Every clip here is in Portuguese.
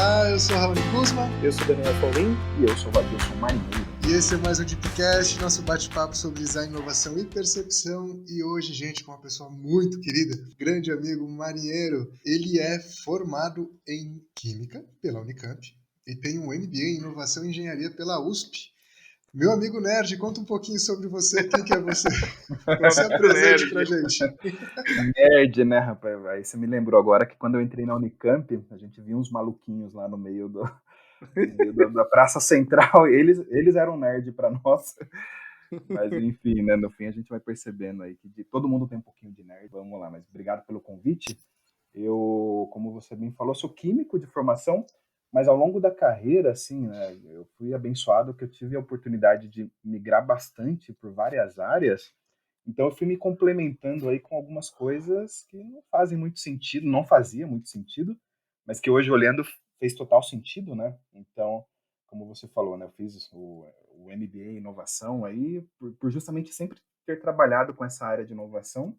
Olá, eu sou Raoni Kuzma. Eu sou Daniel Paulin. E eu sou Vadilson Marinheiro. E esse é mais um Deepcast, nosso bate-papo sobre design, inovação e percepção. E hoje, gente, com uma pessoa muito querida, grande amigo Marinheiro. Ele é formado em Química pela Unicamp e tem um MBA em Inovação e Engenharia pela USP. Meu amigo Nerd, conta um pouquinho sobre você. Quem que é você? Você apresente pra gente. Nerd, né, rapaz? Aí você me lembrou agora que quando eu entrei na Unicamp, a gente via uns maluquinhos lá no meio da Praça Central. Eles eram nerd para nós. Mas enfim, né, no fim a gente vai percebendo aí que todo mundo tem um pouquinho de nerd. Vamos lá, mas obrigado pelo convite. Eu, como você bem falou, sou químico de formação, mas ao longo da carreira, assim, né, eu fui abençoado que eu tive a oportunidade de migrar bastante por várias áreas. Então eu fui me complementando aí com algumas coisas que não fazem muito sentido, não fazia muito sentido, mas que hoje olhando fez total sentido, né? Então, como você falou, né, eu fiz o MBA em inovação aí por justamente sempre ter trabalhado com essa área de inovação.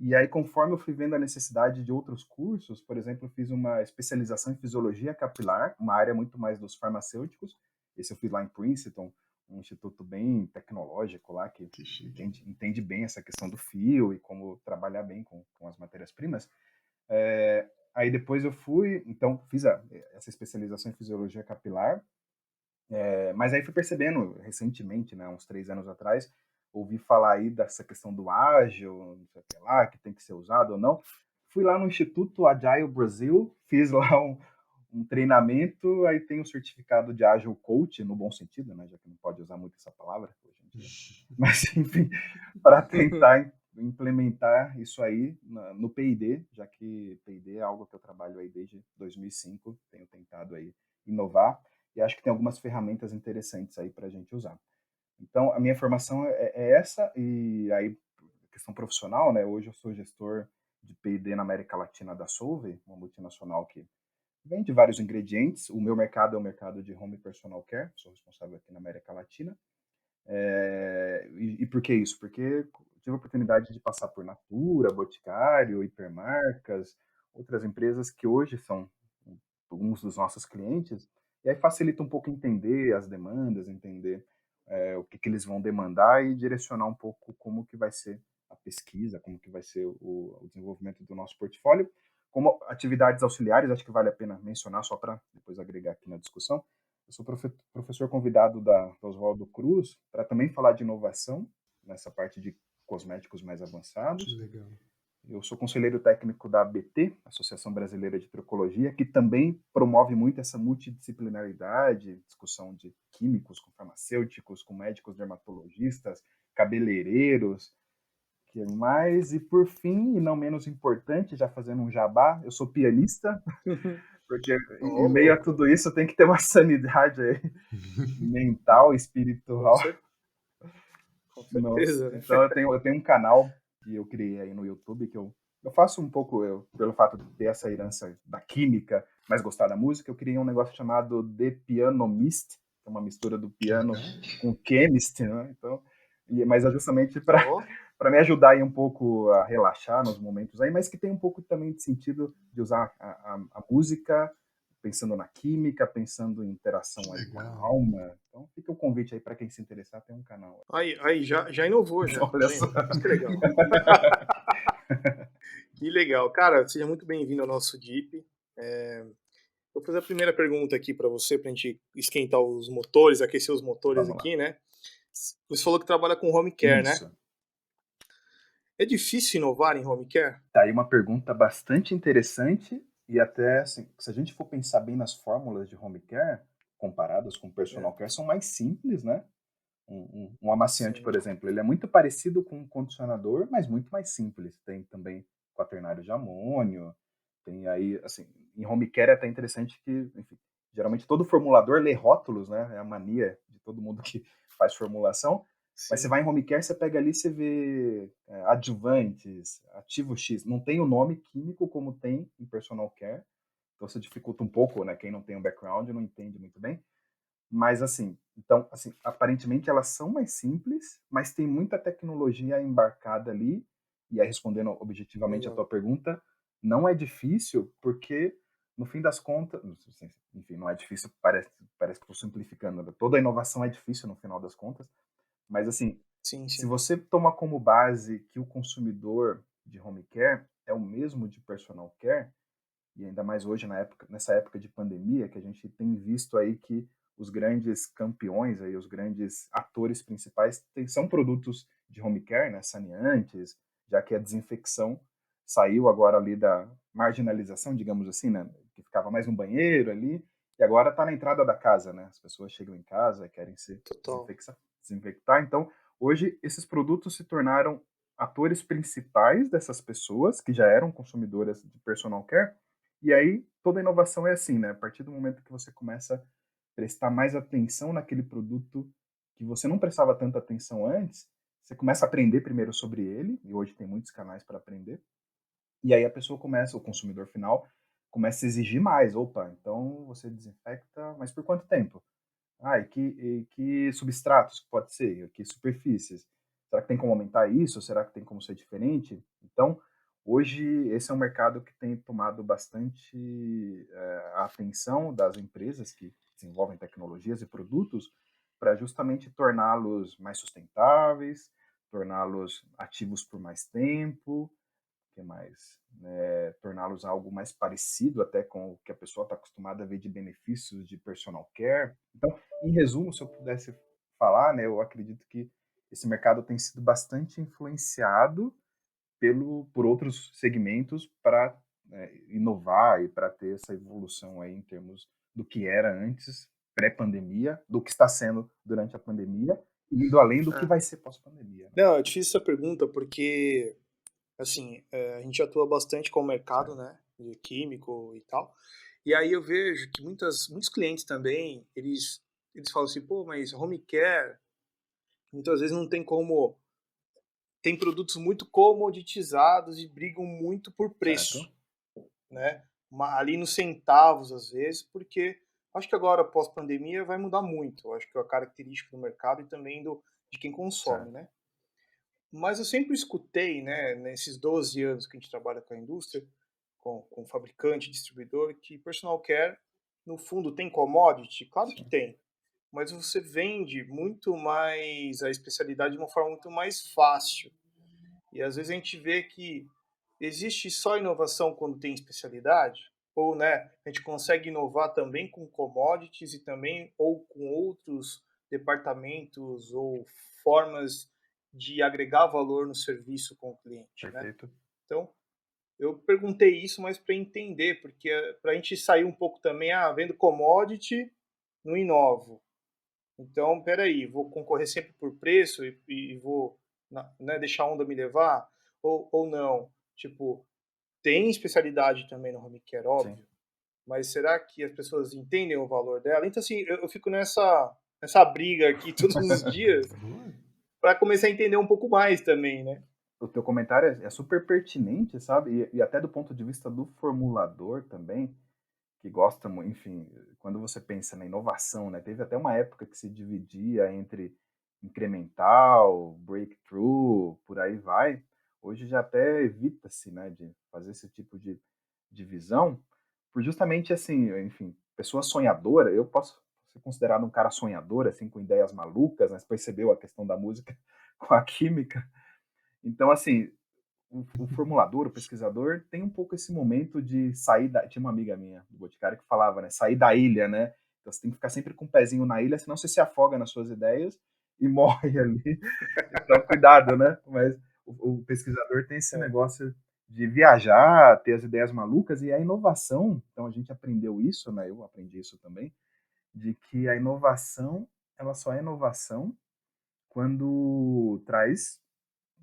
E aí, conforme eu fui vendo a necessidade de outros cursos, por exemplo, eu fiz uma especialização em fisiologia capilar, uma área muito mais dos farmacêuticos. Esse eu fiz lá em Princeton, um instituto bem tecnológico lá, que entende bem essa questão do fio e como trabalhar bem com as matérias-primas. Aí depois eu fui, então, fiz essa especialização em fisiologia capilar, mas aí fui percebendo recentemente, né, uns 3 anos atrás, ouvi falar aí dessa questão do ágil, não sei o que lá, que tem que ser usado ou não. Fui lá no Instituto Agile Brasil, fiz lá um treinamento, aí tem o certificado de Agile Coach, no bom sentido, né, já que não pode usar muito essa palavra hoje em dia. Mas, enfim, para tentar implementar isso aí no P&D, já que P&D é algo que eu trabalho aí desde 2005, tenho tentado aí inovar, e acho que tem algumas ferramentas interessantes aí para a gente usar. Então, a minha formação é essa, e aí, questão profissional, né? Hoje eu sou gestor de P&D na América Latina da Solvay, uma multinacional que vende vários ingredientes. O meu mercado é o mercado de home personal care, sou responsável aqui na América Latina. E por que isso? Porque tive a oportunidade de passar por Natura, Boticário, Hipermarcas, outras empresas que hoje são alguns dos nossos clientes, e aí facilita um pouco entender as demandas, entender o que eles vão demandar e direcionar um pouco como que vai ser a pesquisa, como que vai ser o desenvolvimento do nosso portfólio. Como atividades auxiliares, acho que vale a pena mencionar, só para depois agregar aqui na discussão. Eu sou professor convidado da Oswaldo Cruz para também falar de inovação nessa parte de cosméticos mais avançados. Que legal. Eu sou conselheiro técnico da ABT, Associação Brasileira de Tricologia, que também promove muito essa multidisciplinaridade, discussão de químicos com farmacêuticos, com médicos dermatologistas, cabeleireiros, que mais. E por fim, e não menos importante, já fazendo um jabá, eu sou pianista, porque em meio a tudo isso tem que ter uma sanidade aí, mental, espiritual. Com certeza. Nossa. Então eu tenho um canal que eu criei aí no YouTube, que eu faço um pouco, pelo fato de ter essa herança da química, mas gostar da música, eu criei um negócio chamado The Pianomist, que é uma mistura do piano com chemist, né? Então, mas é justamente para me ajudar aí um pouco a relaxar nos momentos aí, mas que tem um pouco também de sentido de usar a música pensando na química, pensando em interação aí com a alma. Então fica o convite aí para quem se interessar, tem um canal. Aí já inovou, já. Olha só. Que legal. Que legal. Cara, seja muito bem-vindo ao nosso Deep. Vou fazer a primeira pergunta aqui para você, para a gente esquentar os motores, aquecer os motores. Vamos aqui, lá. Né? Você falou que trabalha com home care, isso. Né? É difícil inovar em home care? Tá aí uma pergunta bastante interessante e até, assim, se a gente for pensar bem nas fórmulas de home care, comparadas com personal care, são mais simples, né? Um amaciante, por exemplo, ele é muito parecido com um condicionador, mas muito mais simples. Tem também quaternário de amônio, tem aí, assim, em home care é até interessante que, enfim, geralmente todo formulador lê rótulos, né? É a mania de todo mundo que faz formulação. Sim. Mas você vai em home care, você pega ali, você vê adjuvantes, ativo X. Não tem o nome químico como tem em personal care. Então isso dificulta um pouco, né? Quem não tem um background não entende muito bem. Mas assim, então, assim, aparentemente elas são mais simples, mas tem muita tecnologia embarcada ali. E aí, respondendo objetivamente a tua pergunta, não é difícil, porque no fim das contas, enfim, não é difícil, parece que estou simplificando, né? Toda inovação é difícil no final das contas, mas assim, Sim, se sim. você toma como base que o consumidor de home care é o mesmo de personal care, e ainda mais hoje nessa época de pandemia, que a gente tem visto aí que os grandes campeões, aí, os grandes atores principais são produtos de home care, né, saneantes, já que a desinfecção saiu agora ali da marginalização, digamos assim, né, que ficava mais no banheiro ali, e agora está na entrada da casa, né, as pessoas chegam em casa e querem se Total. desinfectar, então hoje esses produtos se tornaram atores principais dessas pessoas que já eram consumidoras de personal care, e aí toda inovação é assim, né? A partir do momento que você começa a prestar mais atenção naquele produto que você não prestava tanta atenção antes, você começa a aprender primeiro sobre ele, e hoje tem muitos canais para aprender, e aí a pessoa começa, o consumidor final, começa a exigir mais. Opa, então você desinfecta, mas por quanto tempo? Ah, e que substratos que pode ser? E que superfícies? Será que tem como aumentar isso? Será que tem como ser diferente? Então, hoje, esse é um mercado que tem tomado bastante a atenção das empresas que desenvolvem tecnologias e produtos para justamente torná-los mais sustentáveis, torná-los ativos por mais tempo, que mais? Torná-los algo mais parecido até com o que a pessoa está acostumada a ver de benefícios de personal care. Então, em resumo, se eu pudesse falar, né, eu acredito que esse mercado tem sido bastante influenciado por outros segmentos para inovar e para ter essa evolução aí em termos do que era antes, pré-pandemia, do que está sendo durante a pandemia, e indo além do que É. vai ser pós-pandemia. Né? Não, é difícil essa pergunta porque, assim, a gente atua bastante com o mercado, Certo. né, de químico e tal, e aí eu vejo que muitos clientes também, eles falam assim, pô, mas home care, muitas vezes não tem como, tem produtos muito comoditizados e brigam muito por preço, Certo. né, ali nos centavos às vezes, porque acho que agora, pós-pandemia, vai mudar muito, acho que é a característica do mercado e também de quem consome, Certo. né. Mas eu sempre escutei, né, nesses 12 anos que a gente trabalha com a indústria, com fabricante, distribuidor, que personal care, no fundo, tem commodity? Claro que Sim. tem, mas você vende muito mais a especialidade de uma forma muito mais fácil. E às vezes a gente vê que existe só inovação quando tem especialidade, ou né, a gente consegue inovar também com commodities e também ou com outros departamentos ou formas de agregar valor no serviço com o cliente, né? Perfeito. Então, eu perguntei isso, mas para entender, porque para a gente sair um pouco também, vendo commodity, não inovo. Então, peraí, vou concorrer sempre por preço e vou né, deixar a onda me levar? Ou não? Tipo, tem especialidade também no home care, Sim. óbvio, mas será que as pessoas entendem o valor dela? Então, assim, eu fico nessa briga aqui todos os dias para começar a entender um pouco mais também, né? O teu comentário é super pertinente, sabe? E até do ponto de vista do formulador também, que gosta, enfim, quando você pensa na inovação, né? Teve até uma época que se dividia entre incremental, breakthrough, por aí vai. Hoje já até evita-se, né, de fazer esse tipo de divisão, por justamente assim, enfim, pessoa sonhadora, eu posso ser considerado um cara sonhador, assim, com ideias malucas, né? Você percebeu a questão da música com a química. Então, assim, o formulador, o pesquisador, tem um pouco esse momento de sair da... Tinha uma amiga minha do Boticário que falava, né? Sair da ilha, né? Então você tem que ficar sempre com o pezinho na ilha, senão você se afoga nas suas ideias e morre ali. Então, cuidado, né? Mas o pesquisador tem esse É. negócio de viajar, ter as ideias malucas, e a inovação, então a gente aprendeu isso, né? Eu aprendi isso também, de que a inovação, ela só é inovação quando traz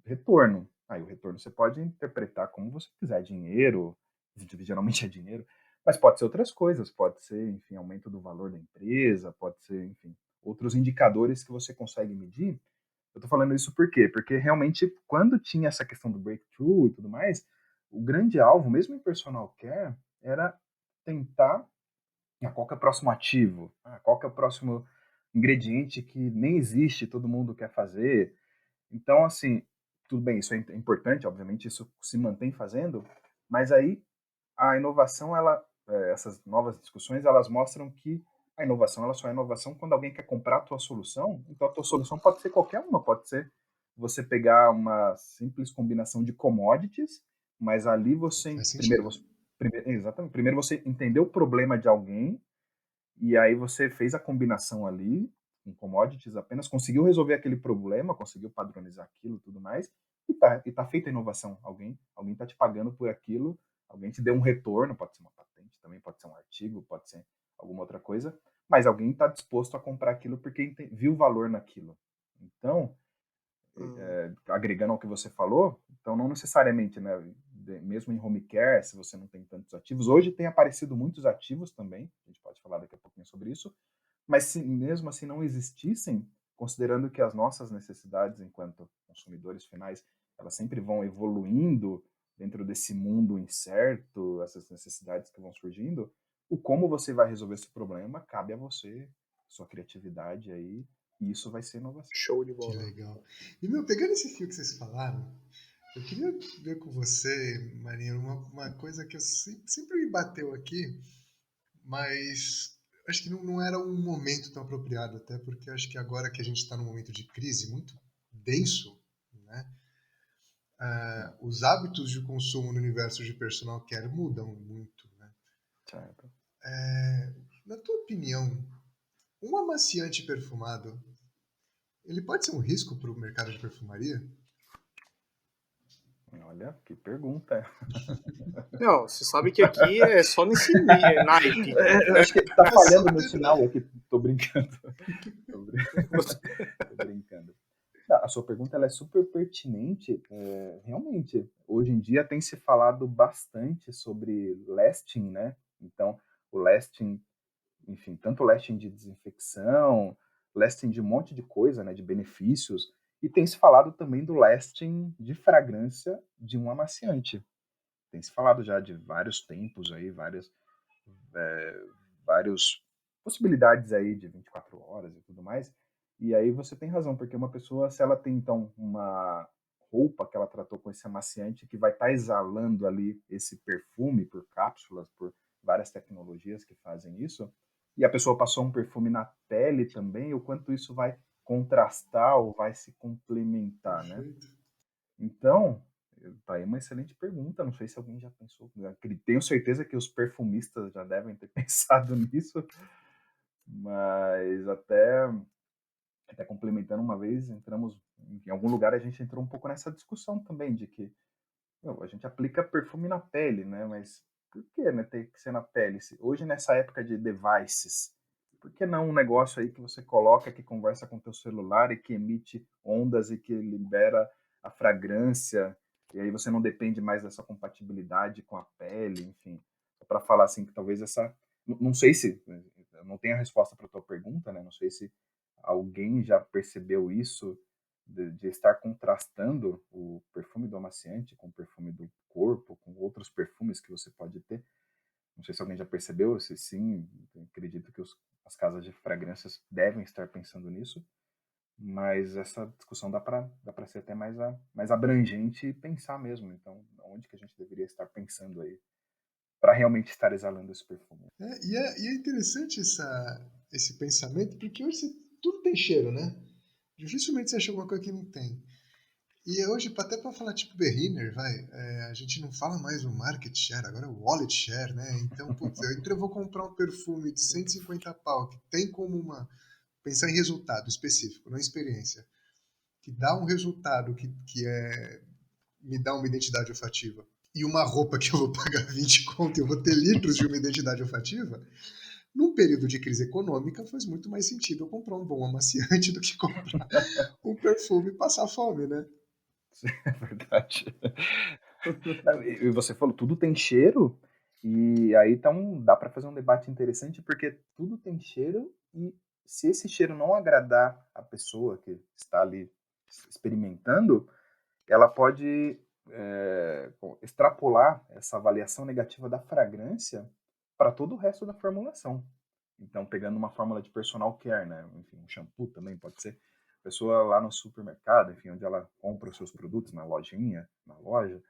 retorno. Aí o retorno você pode interpretar como você quiser, dinheiro, geralmente é dinheiro, mas pode ser outras coisas, pode ser, enfim, aumento do valor da empresa, pode ser, enfim, outros indicadores que você consegue medir. Eu tô falando isso por quê? Porque realmente, quando tinha essa questão do breakthrough e tudo mais, o grande alvo, mesmo em personal care, era tentar qual que é o próximo ativo, qual que é o próximo ingrediente que nem existe, todo mundo quer fazer. Então, assim, tudo bem, isso é importante, obviamente, isso se mantém fazendo, mas aí a inovação, ela essas novas discussões, elas mostram que a inovação, ela só é inovação quando alguém quer comprar a tua solução. Então, a tua solução pode ser qualquer uma, pode ser você pegar uma simples combinação de commodities, mas ali você, Faz primeiro, sentido. exatamente, primeiro você entendeu o problema de alguém, e aí você fez a combinação ali, com commodities apenas, conseguiu resolver aquele problema, conseguiu padronizar aquilo e tudo mais, e tá feita a inovação. Alguém tá te pagando por aquilo, alguém te deu um retorno, pode ser uma patente também, pode ser um artigo, pode ser alguma outra coisa, mas alguém está disposto a comprar aquilo porque viu valor naquilo. Então, Hum, agregando ao que você falou, então não necessariamente, né, mesmo em home care, se você não tem tantos ativos, hoje tem aparecido muitos ativos também, a gente pode falar daqui a pouquinho sobre isso, mas se mesmo assim não existissem, considerando que as nossas necessidades enquanto consumidores finais, elas sempre vão evoluindo dentro desse mundo incerto, essas necessidades que vão surgindo, o como você vai resolver esse problema cabe a você, sua criatividade aí, e isso vai ser inovação. show de Que bola. legal. E, meu, pegando esse fio que vocês falaram, eu queria ver com você, Marinho, uma coisa que eu sempre me bateu aqui, mas acho que não era um momento tão apropriado, até porque acho que agora que a gente está num momento de crise muito denso, né? Os hábitos de consumo no universo de personal care mudam muito, né? Certo. Na tua opinião, um amaciante perfumado, ele pode ser um risco para o mercado de perfumaria? Olha, que pergunta. Não, você sabe que aqui é só nesse naipe. Eu acho que tá É só falhando no tentar. sinal aqui, tô brincando. Tô, Você- tô brincando. Não, a sua pergunta ela é super pertinente. Realmente, hoje em dia tem se falado bastante sobre lasting, né? Então, o lasting, enfim, tanto o lasting de desinfecção, lasting de um monte de coisa, né? De benefícios. E tem se falado também do lasting de fragrância de um amaciante. Tem se falado já de vários tempos aí, vários possibilidades aí de 24 horas e tudo mais. E aí você tem razão, porque uma pessoa, se ela tem então uma roupa que ela tratou com esse amaciante que vai estar exalando ali esse perfume por cápsulas, por várias tecnologias que fazem isso, e a pessoa passou um perfume na pele também, o quanto isso vai contrastar ou vai se complementar, né? Perfeito. Então, tá aí uma excelente pergunta. Não sei se alguém já pensou. Tenho certeza que os perfumistas já devem ter pensado nisso, mas até complementando uma vez, entramos em algum lugar, a gente entrou um pouco nessa discussão também de que a gente aplica perfume na pele, né? Mas por que, né, tem que ser na pele? Hoje, nessa época de devices, por que não um negócio aí que você coloca, que conversa com o teu celular e que emite ondas e que libera a fragrância, e aí você não depende mais dessa compatibilidade com a pele, enfim. Para falar assim que talvez essa... Não sei se... Eu não tenho a resposta para a tua pergunta, né? Não sei se alguém já percebeu isso, de estar contrastando o perfume do amaciante com o perfume do corpo, com outros perfumes que você pode ter. Não sei se alguém já percebeu, se sim, acredito que as casas de fragrâncias devem estar pensando nisso, mas essa discussão dá para ser até mais abrangente e pensar mesmo. Então, onde que a gente deveria estar pensando aí para realmente estar exalando esse perfume? E é interessante esse pensamento, porque hoje tudo tem cheiro, né? Dificilmente você acha alguma coisa que não tem. E hoje, até para falar tipo Berliner, a gente não fala mais o market share, agora é o wallet share, né? Então, putz, eu vou comprar um perfume de 150 pau, que tem como pensar em resultado específico, não experiência, que dá um resultado me dá uma identidade olfativa, e uma roupa que eu vou pagar 20 conto e eu vou ter litros de uma identidade olfativa, num período de crise econômica faz muito mais sentido eu comprar um bom amaciante do que comprar um perfume e passar fome, né? É verdade. E você falou, tudo tem cheiro, e aí então dá para fazer um debate interessante, porque tudo tem cheiro, e se esse cheiro não agradar a pessoa que está ali experimentando, ela pode extrapolar essa avaliação negativa da fragrância para todo o resto da formulação. Então, pegando uma fórmula de personal care, né? Enfim, um shampoo também pode ser. A pessoa lá no supermercado, enfim, onde ela compra os seus produtos, na lojinha, na loja,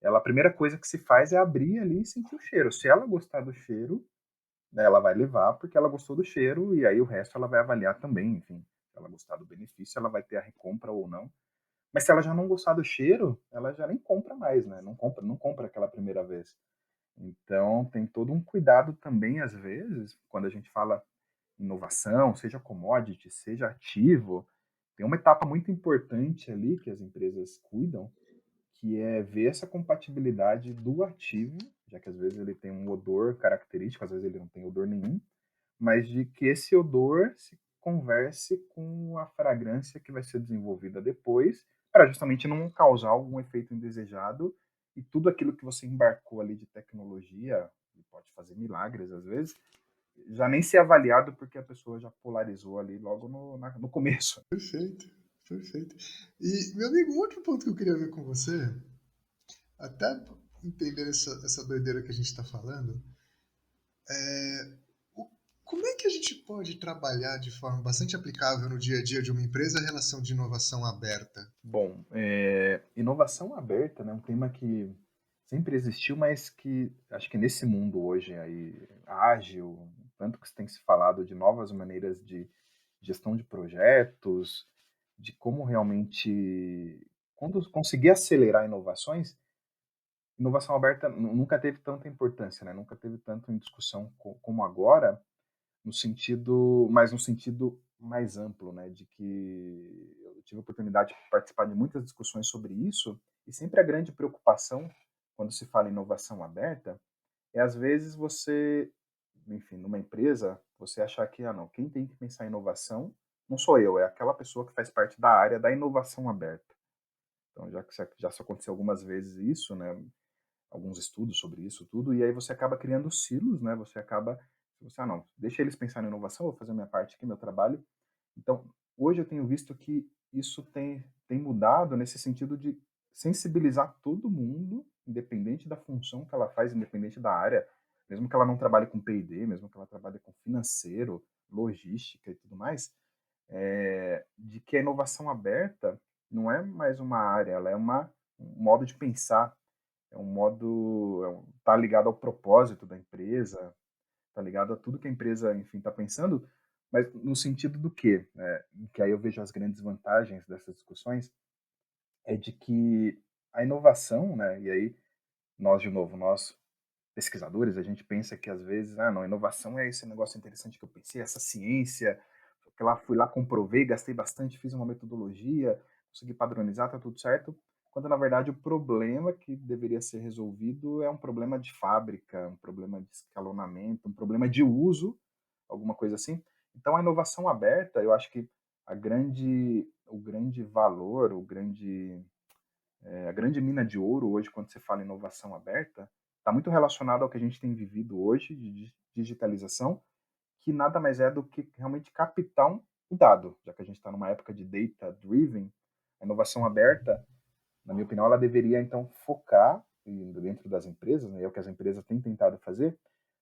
ela, a primeira coisa que se faz é abrir ali e sentir o cheiro. Se ela gostar do cheiro, né, ela vai levar porque ela gostou do cheiro e aí o resto ela vai avaliar também, enfim. Se ela gostar do benefício, ela vai ter a recompra ou não. Mas se ela já não gostar do cheiro, ela já nem compra mais, né? Não compra aquela primeira vez. Então, tem todo um cuidado também, às vezes, quando a gente fala inovação, seja commodity, seja ativo, tem uma etapa muito importante ali que as empresas cuidam, que é ver essa compatibilidade do ativo, já que às vezes ele tem um odor característico, às vezes ele não tem odor nenhum, mas de que esse odor se converse com a fragrância que vai ser desenvolvida depois, para justamente não causar algum efeito indesejado e tudo aquilo que você embarcou ali de tecnologia, e pode fazer milagres às vezes, já nem ser avaliado porque a pessoa já polarizou ali logo no começo. Perfeito, perfeito. E, meu amigo, um outro ponto que eu queria ver com você, até entender essa doideira que a gente está falando, o- como é que a gente pode trabalhar de forma bastante aplicável no dia a dia de uma empresa a relação de inovação aberta? Bom, inovação aberta, né, um tema que sempre existiu, mas que acho que nesse mundo hoje aí ágil, tanto que se tem se falado de novas maneiras de gestão de projetos, de como realmente quando conseguir acelerar inovações, inovação aberta nunca teve tanta importância, né? Nunca teve tanto em discussão como agora, no sentido mais amplo, né? De que eu tive a oportunidade de participar de muitas discussões sobre isso, e sempre a grande preocupação quando se fala em inovação aberta é às vezes você, enfim, numa empresa, você achar que, ah, não, quem tem que pensar em inovação não sou eu, é aquela pessoa que faz parte da área da inovação aberta. Então, já se aconteceu algumas vezes isso, né? Alguns estudos sobre isso tudo, e aí você acaba criando silos, né? Ah, não, deixa eles pensarem em inovação, vou fazer a minha parte aqui, meu trabalho. Então, hoje eu tenho visto que isso tem mudado nesse sentido de sensibilizar todo mundo, independente da função que ela faz, independente da área, mesmo que ela não trabalhe com P&D, mesmo que ela trabalhe com financeiro, logística e tudo mais, de que a inovação aberta não é mais uma área, ela é um modo de pensar, é um modo, tá ligado ao propósito da empresa, tá ligado a tudo que a empresa, enfim, está pensando, mas no sentido do quê? Que aí eu vejo as grandes vantagens dessas discussões, é de que a inovação, né, e aí nós, de novo, nós pesquisadores, a gente pensa que às vezes, ah, não, inovação é esse negócio interessante que eu pensei, essa ciência, que lá fui lá, comprovei, gastei bastante, fiz uma metodologia, consegui padronizar, tá tudo certo, quando na verdade o problema que deveria ser resolvido é um problema de fábrica, um problema de escalonamento, um problema de uso, alguma coisa assim. Então a inovação aberta, eu acho que o grande valor, a grande mina de ouro hoje, quando você fala em inovação aberta, está muito relacionado ao que a gente tem vivido hoje de digitalização, que nada mais é do que realmente captar um dado, já que a gente está numa época de data driven, a inovação aberta, na minha opinião, ela deveria então focar dentro das empresas, né, é o que as empresas têm tentado fazer,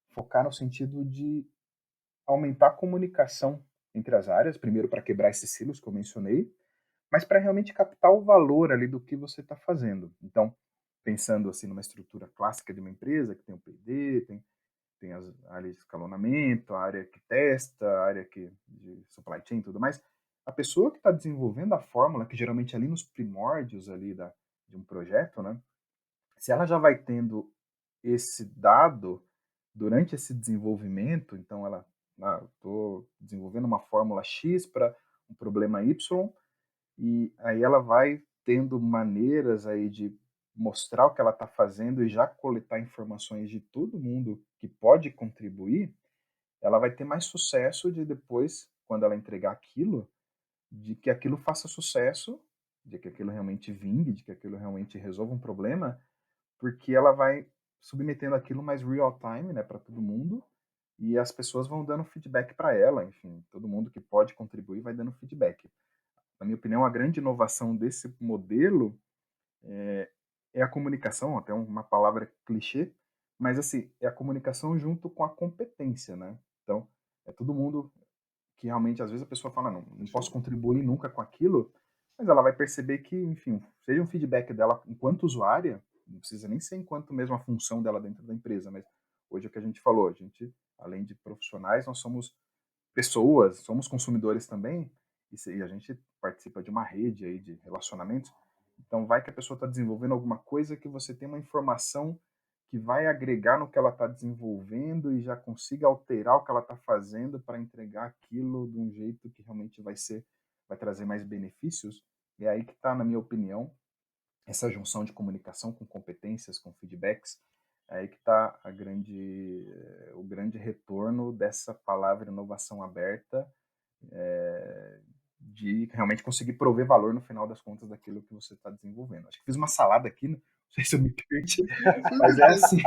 focar no sentido de aumentar a comunicação entre as áreas, primeiro para quebrar esses silos que eu mencionei, mas para realmente captar o valor ali do que você está fazendo. Então, pensando assim numa estrutura clássica de uma empresa, que tem o P&D, tem as áreas de escalonamento, a área que testa, a área de supply chain e tudo mais, a pessoa que está desenvolvendo a fórmula, que geralmente é ali nos primórdios ali de um projeto, né, se ela já vai tendo esse dado durante esse desenvolvimento, então ela, estou desenvolvendo uma fórmula X para um problema Y, e aí ela vai tendo maneiras aí de mostrar o que ela está fazendo e já coletar informações de todo mundo que pode contribuir, ela vai ter mais sucesso de depois, quando ela entregar aquilo, de que aquilo faça sucesso, de que aquilo realmente vingue, de que aquilo realmente resolva um problema, porque ela vai submetendo aquilo mais real time, né, para todo mundo, e as pessoas vão dando feedback para ela, enfim, todo mundo que pode contribuir vai dando feedback. Na minha opinião, a grande inovação desse modelo é a comunicação, até uma palavra clichê, mas assim, é a comunicação junto com a competência, né? Então, é todo mundo que realmente, às vezes a pessoa fala, não posso contribuir nunca com aquilo, mas ela vai perceber que, enfim, seja um feedback dela enquanto usuária, não precisa nem ser enquanto mesmo a função dela dentro da empresa, mas hoje é o que a gente falou, a gente, além de profissionais, nós somos pessoas, somos consumidores também, e a gente participa de uma rede aí de relacionamentos. Então, vai que a pessoa está desenvolvendo alguma coisa que você tem uma informação que vai agregar no que ela está desenvolvendo e já consiga alterar o que ela está fazendo para entregar aquilo de um jeito que realmente vai trazer mais benefícios. É aí que está, na minha opinião, essa junção de comunicação com competências, com feedbacks, é aí que está o grande retorno dessa palavra inovação aberta, de realmente conseguir prover valor no final das contas daquilo que você está desenvolvendo. Acho que fiz uma salada aqui, não sei se eu me perdi, mas é assim,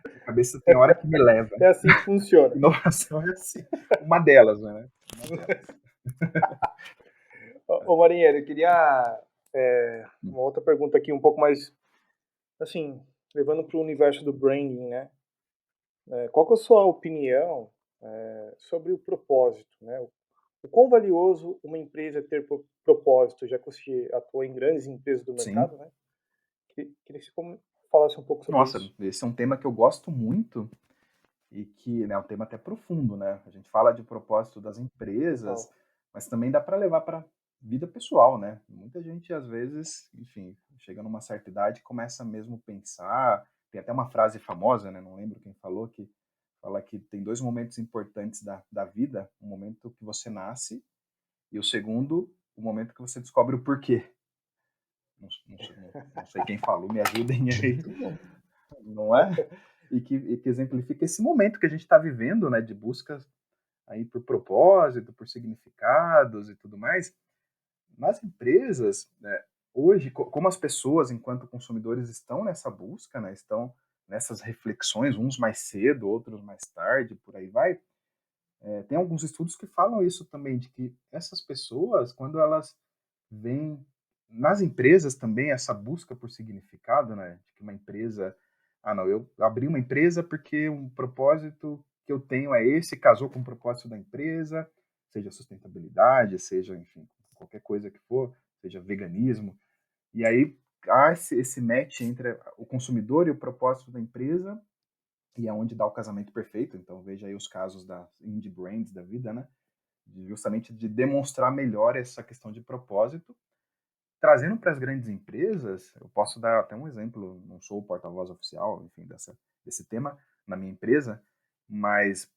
a cabeça tem hora que me leva. É assim que funciona. Inovação é assim, uma delas, né? Uma delas. Ô Marinheiro, eu queria uma outra pergunta aqui, um pouco mais, assim, levando para o universo do branding, né? Qual que é a sua opinião sobre o propósito, né? O quão valioso uma empresa ter propósito, já que você atua em grandes empresas do Sim. mercado, né? Queria que você falasse um pouco sobre Nossa, isso. esse é um tema que eu gosto muito e que é um tema até profundo, né? A gente fala de propósito das empresas, Total. mas também dá para levar para vida pessoal, né? Muita gente às vezes, enfim, chega numa certa idade e começa mesmo a pensar. Tem até uma frase famosa, né? Não lembro quem falou, que fala que tem dois momentos importantes da vida: o momento que você nasce e o segundo, o momento que você descobre o porquê. Não sei quem falou, me ajudem aí, Muito bom. não é? E que exemplifica esse momento que a gente está vivendo, né, de busca aí por propósito, por significados e tudo mais. Nas empresas, né, hoje, como as pessoas, enquanto consumidores, estão nessa busca, né, estão nessas reflexões, uns mais cedo, outros mais tarde, por aí vai, tem alguns estudos que falam isso também, de que essas pessoas, quando elas veem nas empresas também essa busca por significado, né, de que uma empresa, não, eu abri uma empresa porque um propósito que eu tenho é esse, casou com o propósito da empresa, seja sustentabilidade, seja, enfim, qualquer coisa que for, seja veganismo, e aí há esse match entre o consumidor e o propósito da empresa, e é onde dá o casamento perfeito. Então veja aí os casos das indie brands da vida, né? Justamente de demonstrar melhor essa questão de propósito. Trazendo para as grandes empresas, eu posso dar até um exemplo, não sou o porta-voz oficial, enfim, desse tema na minha empresa, mas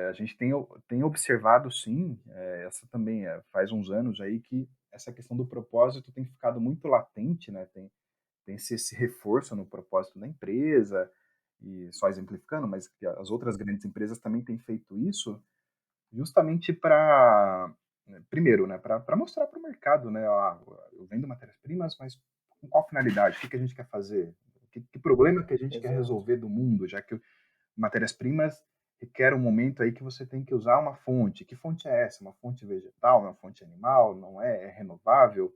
a gente tem observado, sim, essa também faz uns anos aí que essa questão do propósito tem ficado muito latente, né? Tem esse reforço no propósito da empresa, e só exemplificando, mas que as outras grandes empresas também têm feito isso, justamente para, primeiro, né, para mostrar para o mercado, né, eu vendo matérias-primas, mas com qual finalidade? O que a gente quer fazer? Que problema que a gente quer Exato. resolver do mundo? Já que matérias-primas requer um momento aí que você tem que usar uma fonte. Que fonte é essa? Uma fonte vegetal, uma fonte animal? Não é? É renovável?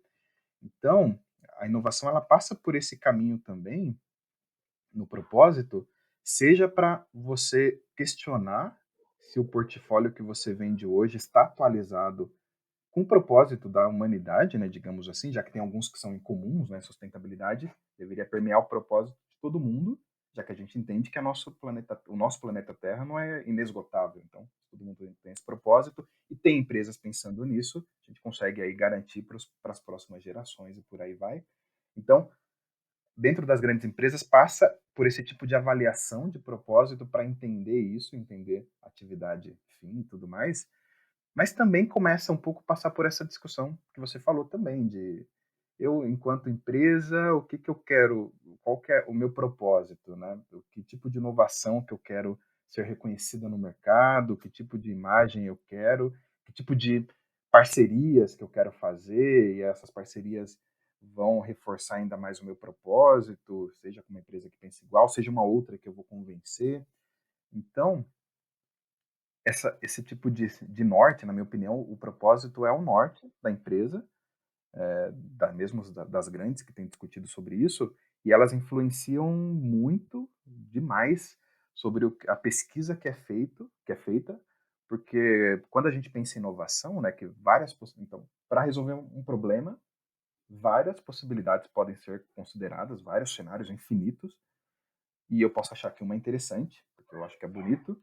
Então, a inovação ela passa por esse caminho também, no propósito, seja para você questionar se o portfólio que você vende hoje está atualizado com o propósito da humanidade, né, digamos assim, já que tem alguns que são incomuns, né, sustentabilidade deveria permear o propósito de todo mundo, já que a gente entende que o nosso planeta Terra não é inesgotável. Então, todo mundo tem esse propósito e tem empresas pensando nisso, a gente consegue aí garantir para as próximas gerações e por aí vai. Então, dentro das grandes empresas, passa por esse tipo de avaliação de propósito para entender isso, entender atividade fim e tudo mais, mas também começa um pouco a passar por essa discussão que você falou também, de eu, enquanto empresa, o que eu quero, qual que é o meu propósito, né? Que tipo de inovação que eu quero ser reconhecida no mercado, que tipo de imagem eu quero, que tipo de parcerias que eu quero fazer, e essas parcerias vão reforçar ainda mais o meu propósito, seja com uma empresa que pensa igual, seja uma outra que eu vou convencer. Então, esse tipo de norte, na minha opinião, o propósito é o norte da empresa, mesmo das grandes que têm discutido sobre isso, e elas influenciam muito, demais, sobre a pesquisa que é feita, porque quando a gente pensa em inovação, né, que então, para resolver um problema, várias possibilidades podem ser consideradas, vários cenários infinitos, e eu posso achar que uma é interessante, porque eu acho que é bonito,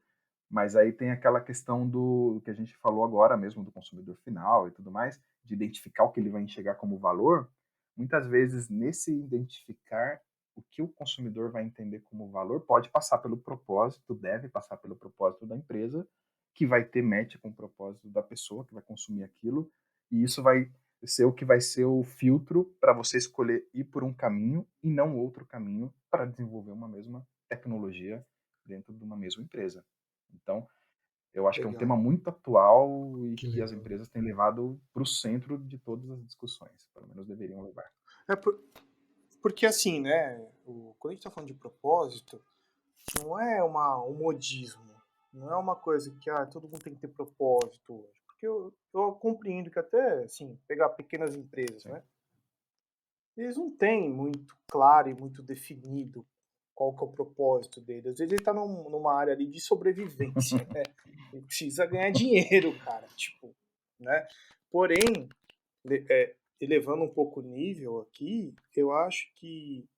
mas aí tem aquela questão do que a gente falou agora mesmo, do consumidor final e tudo mais, de identificar o que ele vai enxergar como valor. Muitas vezes, nesse identificar o que o consumidor vai entender como valor, pode passar pelo propósito, deve passar pelo propósito da empresa, que vai ter match com o propósito da pessoa que vai consumir aquilo, e isso vai ser o que vai ser o filtro para você escolher ir por um caminho e não outro caminho para desenvolver uma mesma tecnologia dentro de uma mesma empresa. Então, eu acho que é um tema Legal, muito atual e que que as legal. empresas têm levado para o centro de todas as discussões, pelo menos deveriam levar. É porque assim, né? Quando a gente tá falando de propósito, não é um modismo. Não é uma coisa que todo mundo tem que ter propósito hoje. Porque eu compreendo que até, assim, pegar pequenas empresas, Sim. né? Eles não têm muito claro e muito definido qual que é o propósito dele. Às vezes ele tá numa área ali de sobrevivência, né? Ele precisa ganhar dinheiro, cara, tipo, né? Porém, elevando um pouco o nível aqui, eu acho que,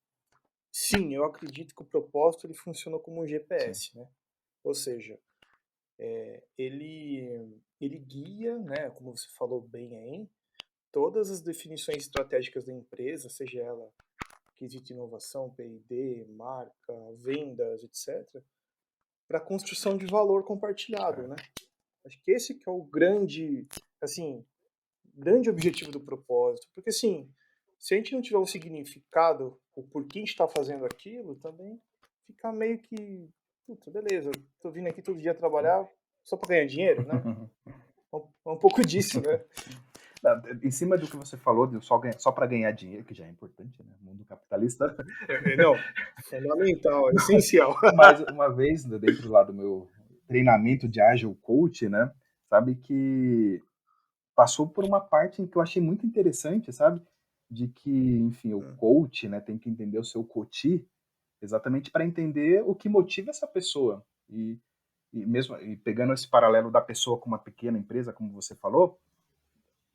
sim, eu acredito que o propósito ele funciona como um Sim. GPS, né? Ou seja, ele guia, né, como você falou bem aí, todas as definições estratégicas da empresa, seja ela quesito inovação, P&D, marca, vendas, etc., para a construção de valor compartilhado, né? Certo. Acho que esse que é o grande, assim, grande objetivo do propósito, porque assim, se a gente não tiver um significado, o porquê a gente está fazendo aquilo, também fica meio que, puta, beleza, tô vindo aqui todo dia trabalhar só para ganhar dinheiro, né? É um pouco disso, né? Em cima do que você falou, de só para ganhar dinheiro, que já é importante, né? Mundo capitalista. Não, fundamental, é essencial. Mas uma vez, dentro lá do meu treinamento de Agile Coach, né? Sabe que passou por uma parte em que eu achei muito interessante, sabe? De que, enfim, o coach, né, tem que entender o seu coach exatamente para entender o que motiva essa pessoa. E mesmo e pegando esse paralelo da pessoa com uma pequena empresa, como você falou,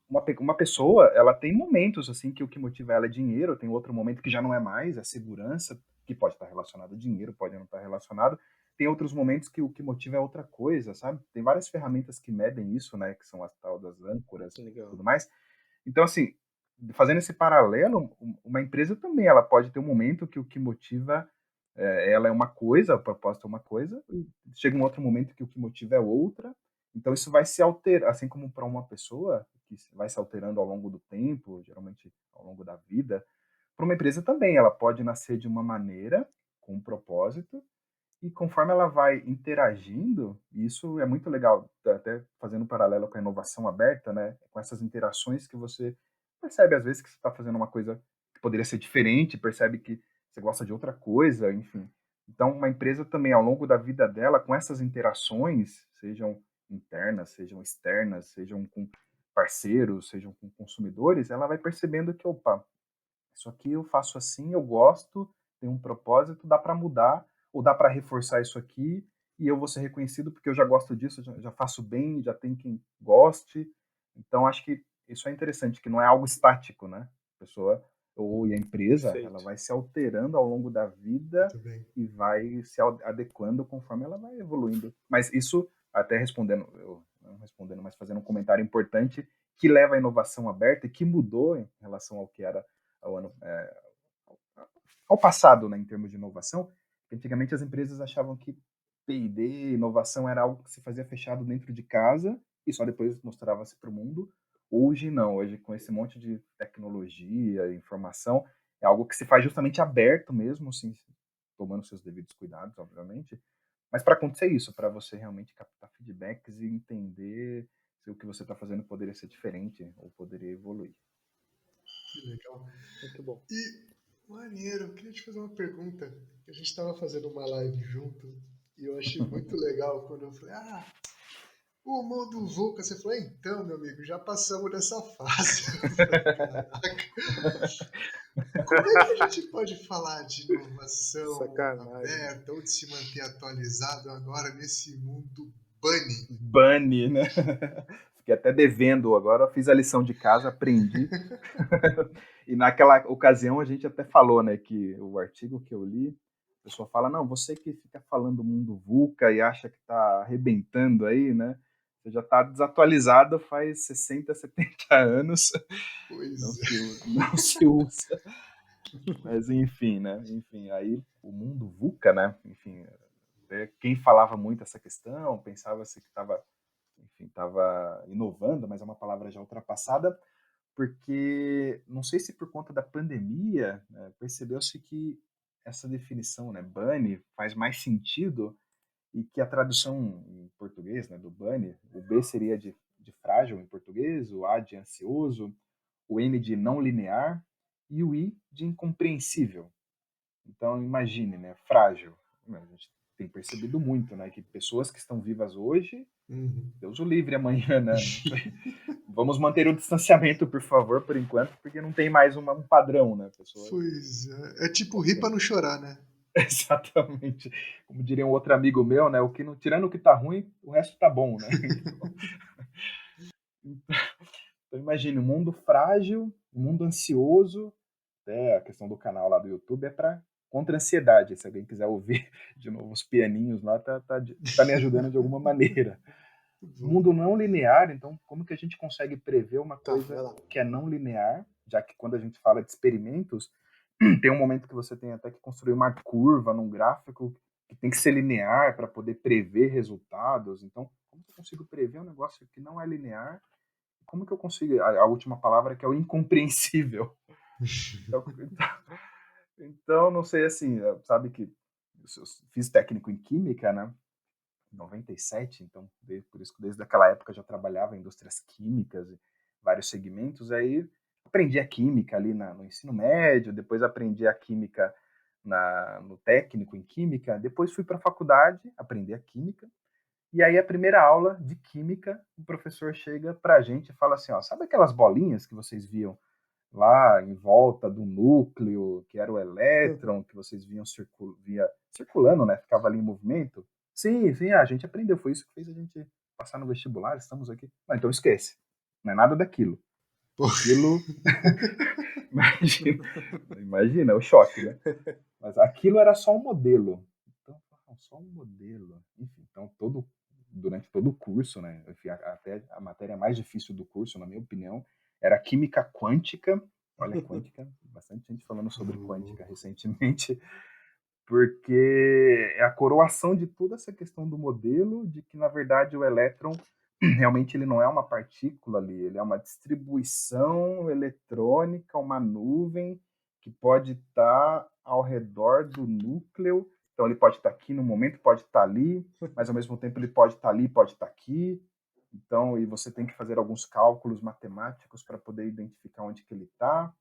uma pessoa, ela tem momentos assim que o que motiva ela é dinheiro, tem outro momento que já não é mais, é segurança, que pode estar relacionado a dinheiro, pode não estar relacionado. Tem outros momentos que o que motiva é outra coisa, sabe? Tem várias ferramentas que medem isso, né, que são as tal das âncoras e Legal. tudo mais. Então, assim, fazendo esse paralelo, uma empresa também, ela pode ter um momento que o que motiva ela é uma coisa, a proposta é uma coisa, e chega um outro momento que o que motiva é outra. Então isso vai se alterar, assim como para uma pessoa, que vai se alterando ao longo do tempo, geralmente ao longo da vida, para uma empresa também, ela pode nascer de uma maneira, com um propósito, e conforme ela vai interagindo, e isso é muito legal, até fazendo um paralelo com a inovação aberta, né? Com essas interações que você percebe às vezes que você está fazendo uma coisa que poderia ser diferente, percebe que você gosta de outra coisa, enfim. Então, uma empresa também, ao longo da vida dela, com essas interações, sejam internas, sejam externas, sejam com parceiros, sejam com consumidores, ela vai percebendo que, opa, isso aqui eu faço assim, eu gosto, tem um propósito, dá para mudar, ou dá para reforçar isso aqui, e eu vou ser reconhecido porque eu já gosto disso, já faço bem, já tem quem goste. Então, acho que isso é interessante, que não é algo estático, né? A pessoa ou a empresa, ela Perfeito. vai se alterando ao longo da vida Muito bem. e vai se adequando conforme ela vai evoluindo. Mas isso, até respondendo, eu não respondendo, mas fazendo um comentário importante, que leva à inovação aberta e que mudou em relação ao que era ao ano, ao passado, né, em termos de inovação. Antigamente as empresas achavam que P&D, inovação era algo que se fazia fechado dentro de casa e só depois mostrava-se para o mundo. Hoje não, hoje com esse monte de tecnologia, informação, é algo que se faz justamente aberto mesmo, assim, tomando seus devidos cuidados, obviamente. Mas para acontecer isso, para você realmente captar feedbacks e entender se o que você está fazendo poderia ser diferente ou poderia evoluir. Que legal. Muito bom. E, maneiro, eu queria te fazer uma pergunta. A gente estava fazendo uma live junto e eu achei muito legal quando eu falei, o mundo VUCA. Você falou, então, meu amigo, já passamos dessa fase. Eu falei, caraca, como é que a gente pode falar de inovação Sacanagem. aberta ou de se manter atualizado agora nesse mundo bunny? Bunny, né? fiquei até devendo agora, fiz a lição de casa, aprendi. E naquela ocasião a gente até falou, né, que o artigo que eu li, a pessoa fala, não, você que fica falando mundo VUCA e acha que está arrebentando aí, né, você já está desatualizado faz 60, 70 anos, Pois não se usa. Mas enfim, né, enfim, aí o mundo VUCA, né, enfim, quem falava muito essa questão, pensava-se que estava inovando, mas é uma palavra já ultrapassada, porque não sei se por conta da pandemia, né, percebeu-se que essa definição, né, bunny, faz mais sentido e que a tradução em português, né, do bunny, o B seria de frágil em português, o A de ansioso, o N de não linear e o I de incompreensível. Então, imagine, né, frágil. A gente tem percebido muito, né, que pessoas que estão vivas hoje, Uhum. Deus o livre amanhã, né? Vamos manter o distanciamento, por favor, por enquanto, porque não tem mais um padrão, né, pessoa? Pois é tipo rir pra não chorar, né? Exatamente. Como diria um outro amigo meu, né, tirando o que tá ruim, o resto tá bom, né? Então imagine, um mundo frágil, um mundo ansioso, até a questão do canal lá do YouTube é para contra a ansiedade. Se alguém quiser ouvir de novo os pianinhos lá, tá me ajudando de alguma maneira. Mundo não linear, então como que a gente consegue prever uma coisa que é não linear, já que quando a gente fala de experimentos, tem um momento que você tem até que construir uma curva num gráfico que tem que ser linear para poder prever resultados. Então, como que eu consigo prever um negócio que não é linear? Como que eu consigo... A última palavra que é o incompreensível. Então, não sei, assim, sabe que eu fiz técnico em química, né? 97, então por isso que desde aquela época eu já trabalhava em indústrias químicas e vários segmentos, aí aprendi a química ali no ensino médio, depois aprendi a química no técnico em química, depois fui para a faculdade, aprendi a química, e aí a primeira aula de química, o professor chega para a gente e fala assim, ó, sabe aquelas bolinhas que vocês viam lá em volta do núcleo, que era o elétron, que vocês via circulando, né? Ficava ali em movimento. Sim, sim, a gente aprendeu. Foi isso que fez a gente passar no vestibular. Estamos aqui. Não, então esquece. Não é nada daquilo. Aquilo. imagina o choque, né? Mas aquilo era só um modelo. Então, só um modelo. Enfim, então durante todo o curso, né? Enfim, até a matéria mais difícil do curso, na minha opinião, era química quântica. Olha, quântica, bastante gente falando sobre quântica recentemente, porque é a coroação de toda essa questão do modelo, de que, na verdade, o elétron realmente ele não é uma partícula ali, ele é uma distribuição eletrônica, uma nuvem que pode estar ao redor do núcleo. Então, ele pode estar aqui no momento, pode estar ali, mas ao mesmo tempo ele pode estar ali, pode estar aqui. Então, e você tem que fazer alguns cálculos matemáticos para poder identificar onde que ele está.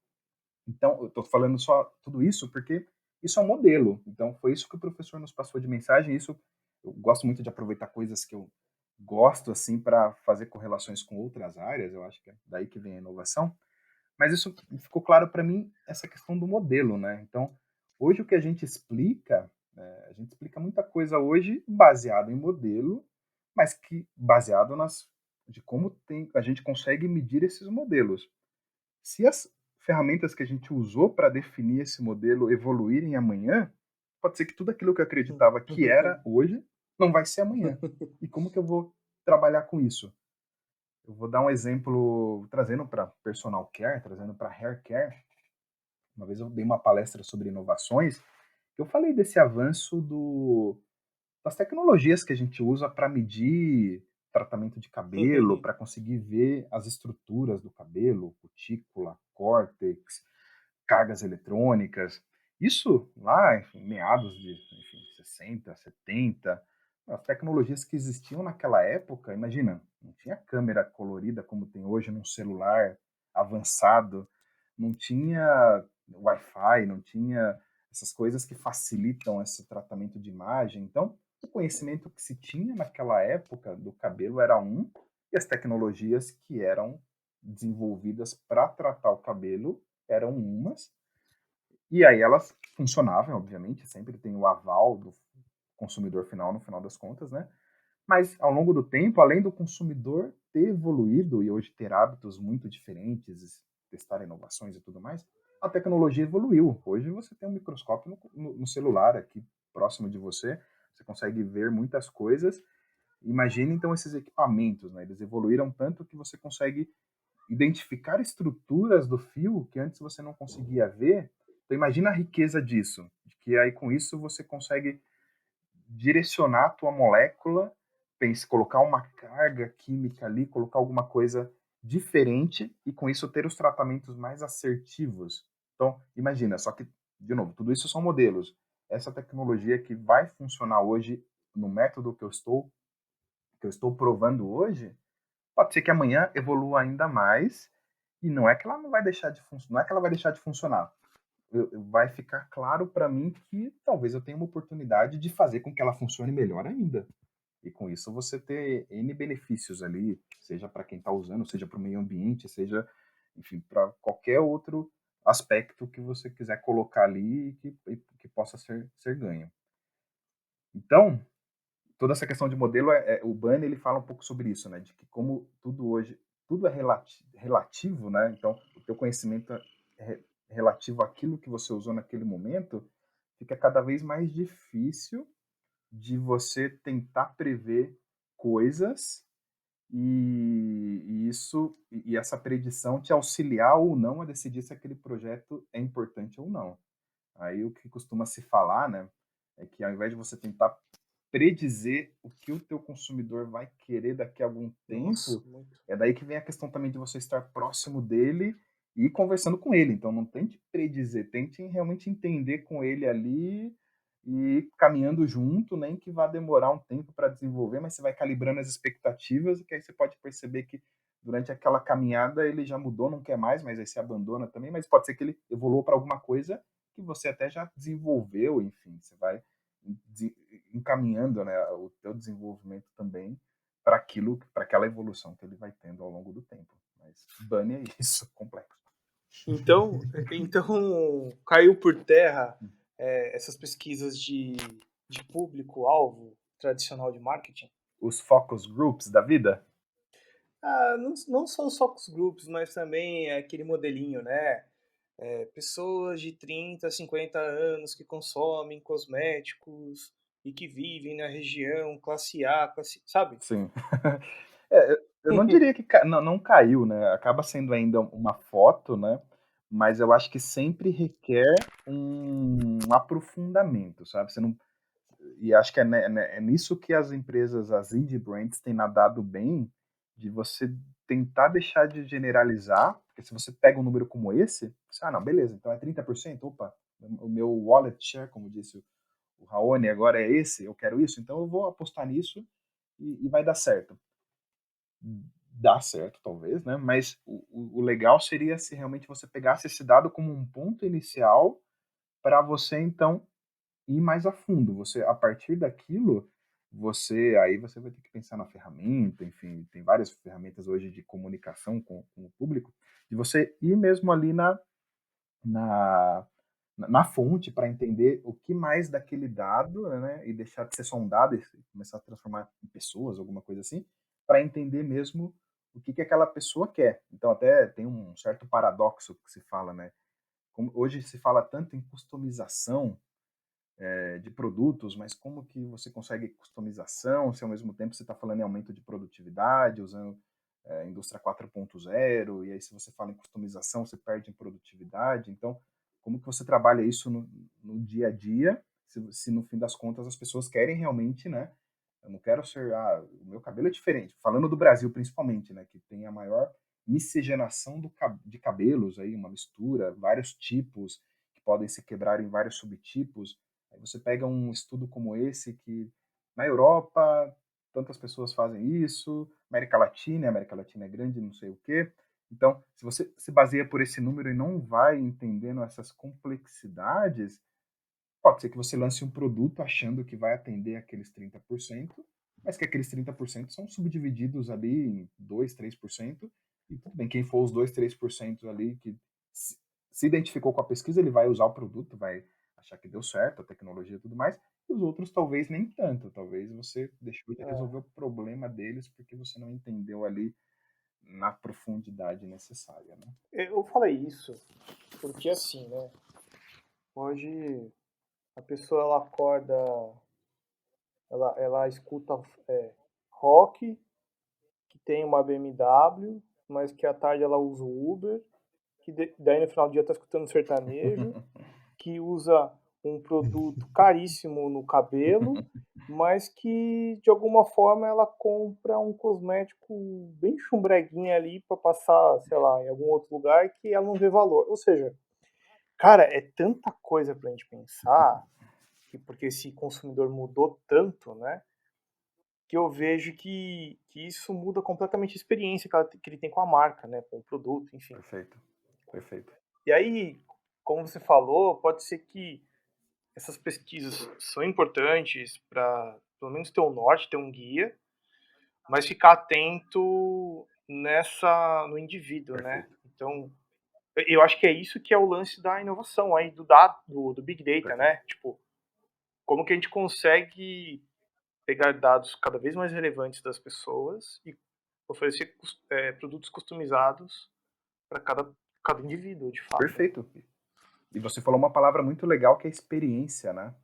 Então, eu estou falando só tudo isso porque isso é um modelo. Então, foi isso que o professor nos passou de mensagem. Isso eu gosto muito de aproveitar coisas que eu gosto assim para fazer correlações com outras áreas. Eu acho que é daí que vem a inovação. Mas isso ficou claro para mim essa questão do modelo, né? Então, hoje o que a gente explica muita coisa hoje baseado em modelo, mas que baseado de como a gente consegue medir esses modelos. Se as ferramentas que a gente usou para definir esse modelo evoluírem amanhã, pode ser que tudo aquilo que eu acreditava que era hoje não vai ser amanhã. E como que eu vou trabalhar com isso? Eu vou dar um exemplo trazendo para personal care, trazendo para hair care. Uma vez eu dei uma palestra sobre inovações, eu falei desse avanço das tecnologias que a gente usa para medir tratamento de cabelo, para conseguir ver as estruturas do cabelo, cutícula, córtex, cargas eletrônicas. Isso lá, enfim, meados de 60, 70, as tecnologias que existiam naquela época, imagina, não tinha câmera colorida como tem hoje num celular avançado, não tinha Wi-Fi, não tinha essas coisas que facilitam esse tratamento de imagem. Então, o conhecimento que se tinha naquela época do cabelo era um, e as tecnologias que eram desenvolvidas para tratar o cabelo eram umas, e aí elas funcionavam, obviamente, sempre tem o aval do consumidor final, no final das contas, né? Mas, ao longo do tempo, além do consumidor ter evoluído e hoje ter hábitos muito diferentes, testar inovações e tudo mais, a tecnologia evoluiu. Hoje você tem um microscópio no celular aqui próximo de você, você consegue ver muitas coisas. Imagine então esses equipamentos, né? Eles evoluíram tanto que você consegue identificar estruturas do fio que antes você não conseguia ver. Então imagina a riqueza disso, de que aí com isso você consegue direcionar a tua molécula, colocar uma carga química ali, colocar alguma coisa diferente e com isso ter os tratamentos mais assertivos. Então, imagina, só que, de novo, tudo isso são modelos. Essa tecnologia que vai funcionar hoje no método que eu estou provando hoje, pode ser que amanhã evolua ainda mais e não é que ela não vai deixar de funcionar, não é que ela vai deixar de funcionar. Vai ficar claro para mim que talvez eu tenha uma oportunidade de fazer com que ela funcione melhor ainda. E com isso você ter N benefícios ali, seja para quem está usando, seja para o meio ambiente, seja, enfim, para qualquer outro aspecto que você quiser colocar ali e que possa ser ganho. Então, toda essa questão de modelo, o Bunny ele fala um pouco sobre isso, né? De que como tudo hoje, tudo é relativo, né? Então, o teu conhecimento relativo àquilo que você usou naquele momento, fica cada vez mais difícil de você tentar prever coisas e essa predição te auxiliar ou não a decidir se aquele projeto é importante ou não. Aí o que costuma se falar, né, é que ao invés de você tentar predizer o que o teu consumidor vai querer daqui a algum Nossa, tempo, muito. é daí que vem a questão também de você estar próximo dele e conversando com ele. Então não tente predizer, tente realmente entender com ele ali e ir caminhando junto, nem que vá demorar um tempo para desenvolver, mas você vai calibrando as expectativas, que aí você pode perceber que durante aquela caminhada ele já mudou, não quer mais, mas aí você abandona também, mas pode ser que ele evoluiu para alguma coisa que você até já desenvolveu, enfim, você vai encaminhando, né, o teu desenvolvimento também para aquilo, para aquela evolução que ele vai tendo ao longo do tempo. Mas Bunny é isso, complexo. Então caiu por terra essas pesquisas de público-alvo tradicional de marketing? Os focus groups da vida? Ah, não só os focus groups, mas também aquele modelinho, né? Pessoas de 30 a 50 anos que consomem cosméticos e que vivem na região classe A, sabe? Sim. Eu não diria que não caiu, né? Acaba sendo ainda uma foto, né? Mas eu acho que sempre requer um aprofundamento, sabe? Você não, e acho que é nisso que as empresas, as indie brands, têm nadado bem, de você tentar deixar de generalizar, porque se você pega um número como esse, você, não, beleza, então é 30%, opa, o meu wallet share, como disse o Raoni, agora é esse, eu quero isso, então eu vou apostar nisso e vai dar certo. Dá certo, talvez, né? Mas o legal seria se realmente você pegasse esse dado como um ponto inicial para você, então, ir mais a fundo. Você, a partir daquilo, aí você vai ter que pensar na ferramenta, enfim, tem várias ferramentas hoje de comunicação com o público, de você ir mesmo ali na, na fonte para entender o que mais daquele dado, né, e deixar de ser só um dado e começar a transformar em pessoas, alguma coisa assim, para entender mesmo o que aquela pessoa quer. Então até tem um certo paradoxo que se fala, né? Como hoje se fala tanto em customização de produtos, mas como que você consegue customização se ao mesmo tempo você está falando em aumento de produtividade, usando indústria 4.0, e aí se você fala em customização, você perde em produtividade. Então, como que você trabalha isso no dia a dia, se no fim das contas as pessoas querem realmente, né? Eu não quero ser, o meu cabelo é diferente. Falando do Brasil principalmente, né? Que tem a maior miscigenação de cabelos aí, uma mistura, vários tipos que podem se quebrar em vários subtipos. Aí você pega um estudo como esse que na Europa tantas pessoas fazem isso, América Latina é grande, não sei o quê. Então, se você se baseia por esse número e não vai entendendo essas complexidades, pode ser que você lance um produto achando que vai atender aqueles 30%, mas que aqueles 30% são subdivididos ali em 2, 3%, e tudo bem, quem for os 2, 3% ali que se identificou com a pesquisa, ele vai usar o produto, vai achar que deu certo, a tecnologia e tudo mais, e os outros talvez nem tanto. Talvez você deixou de É. resolver o problema deles porque você não entendeu ali na profundidade necessária, né? Eu falei isso porque assim, né? Hoje a pessoa ela acorda, ela escuta rock, que tem uma BMW, mas que à tarde ela usa o Uber, daí no final do dia tá escutando sertanejo, que usa um produto caríssimo no cabelo, mas que de alguma forma ela compra um cosmético bem chumbreguinha ali para passar, sei lá, em algum outro lugar que ela não vê valor. Ou seja, cara, é tanta coisa pra gente pensar, que porque esse consumidor mudou tanto, né? Que eu vejo que isso muda completamente a experiência que ele tem com a marca, né? Com o produto, enfim. Perfeito, perfeito. E aí, como você falou, pode ser que essas pesquisas são importantes para pelo menos ter um norte, ter um guia, mas ficar atento no indivíduo, né? Perfeito, Então, eu acho que é isso que é o lance da inovação aí, do dado, do Big Data, perfeito. né? Tipo, como que a gente consegue pegar dados cada vez mais relevantes das pessoas e oferecer produtos customizados para cada indivíduo, de fato. Perfeito. E você falou uma palavra muito legal que é experiência, né?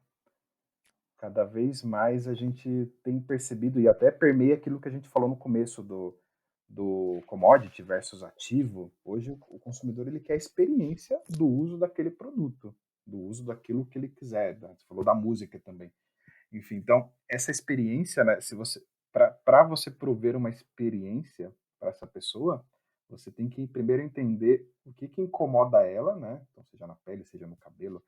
Cada vez mais a gente tem percebido, e até permeia aquilo que a gente falou no começo do commodity versus ativo. Hoje o consumidor ele quer a experiência do uso daquele produto, do uso daquilo que ele quiser. Você falou da música também. Enfim, então essa experiência, né, se você para você prover uma experiência para essa pessoa, você tem que primeiro entender o que incomoda ela, né? Então, seja na pele, seja no cabelo,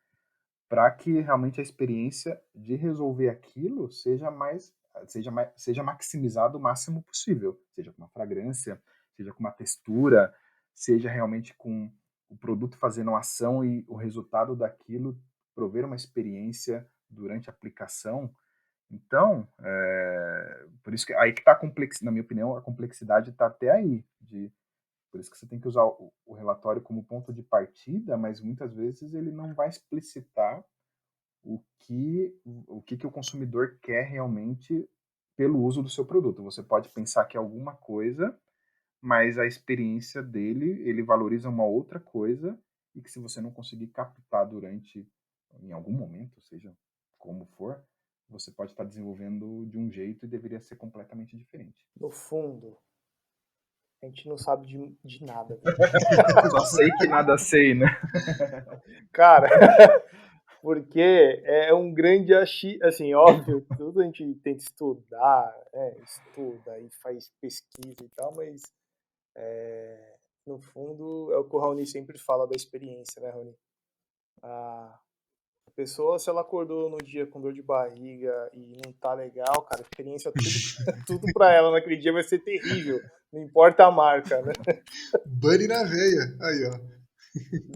para que realmente a experiência de resolver aquilo seja maximizado o máximo possível, seja com uma fragrância, seja com uma textura, seja realmente com o produto fazendo uma ação e o resultado daquilo prover uma experiência durante a aplicação. Então, por isso que aí que está na minha opinião, a complexidade está até aí, por isso que você tem que usar o relatório como ponto de partida, mas muitas vezes ele não vai explicitar o que o consumidor quer realmente pelo uso do seu produto. Você pode pensar que é alguma coisa, mas a experiência dele, ele valoriza uma outra coisa, e que se você não conseguir captar em algum momento, seja como for, você pode estar desenvolvendo de um jeito e deveria ser completamente diferente. No fundo, a gente não sabe de nada. Só sei que nada sei, né? Cara, porque é um grande assim, óbvio, tudo a gente tenta estudar, estuda e faz pesquisa e tal, mas no fundo é o que o Raoni sempre fala da experiência, né, Raoni? A pessoa, se ela acordou no dia com dor de barriga e não tá legal, cara, a experiência, tudo pra ela naquele dia vai ser terrível, não importa a marca, né? Bunny na veia. Aí, ó.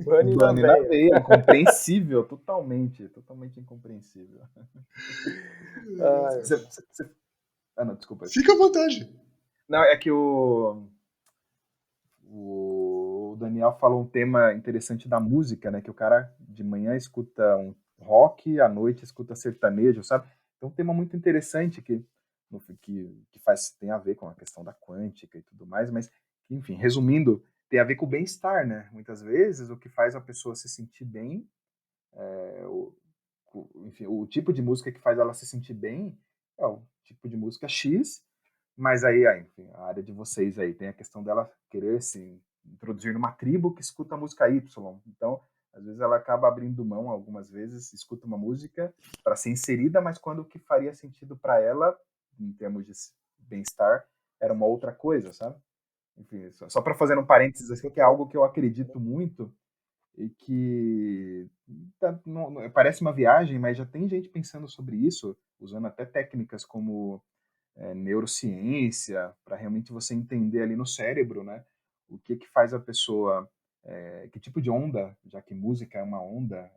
Bunny na Bunny na veia. veia, incompreensível, totalmente incompreensível. Ah, Não, desculpa. Fica à vontade. Não, é que o Daniel falou um tema interessante da música, né? Que o cara de manhã escuta um rock, à noite escuta sertanejo, sabe? Então, um tema muito interessante tem a ver com a questão da quântica e tudo mais, mas, enfim, resumindo, tem a ver com o bem-estar, né? Muitas vezes, o que faz a pessoa se sentir bem, enfim, o tipo de música que faz ela se sentir bem é o tipo de música X, mas aí, enfim, a área de vocês aí tem a questão dela querer se introduzir numa tribo que escuta a música Y. Então, às vezes ela acaba abrindo mão, algumas vezes, escuta uma música para ser inserida, mas quando o que faria sentido para ela, em termos de bem-estar, era uma outra coisa, sabe? Enfim, só para fazer um parênteses, assim, que é algo que eu acredito muito e que parece uma viagem, mas já tem gente pensando sobre isso, usando até técnicas como neurociência, para realmente você entender ali no cérebro, né, o que faz a pessoa, que tipo de onda, já que música é uma onda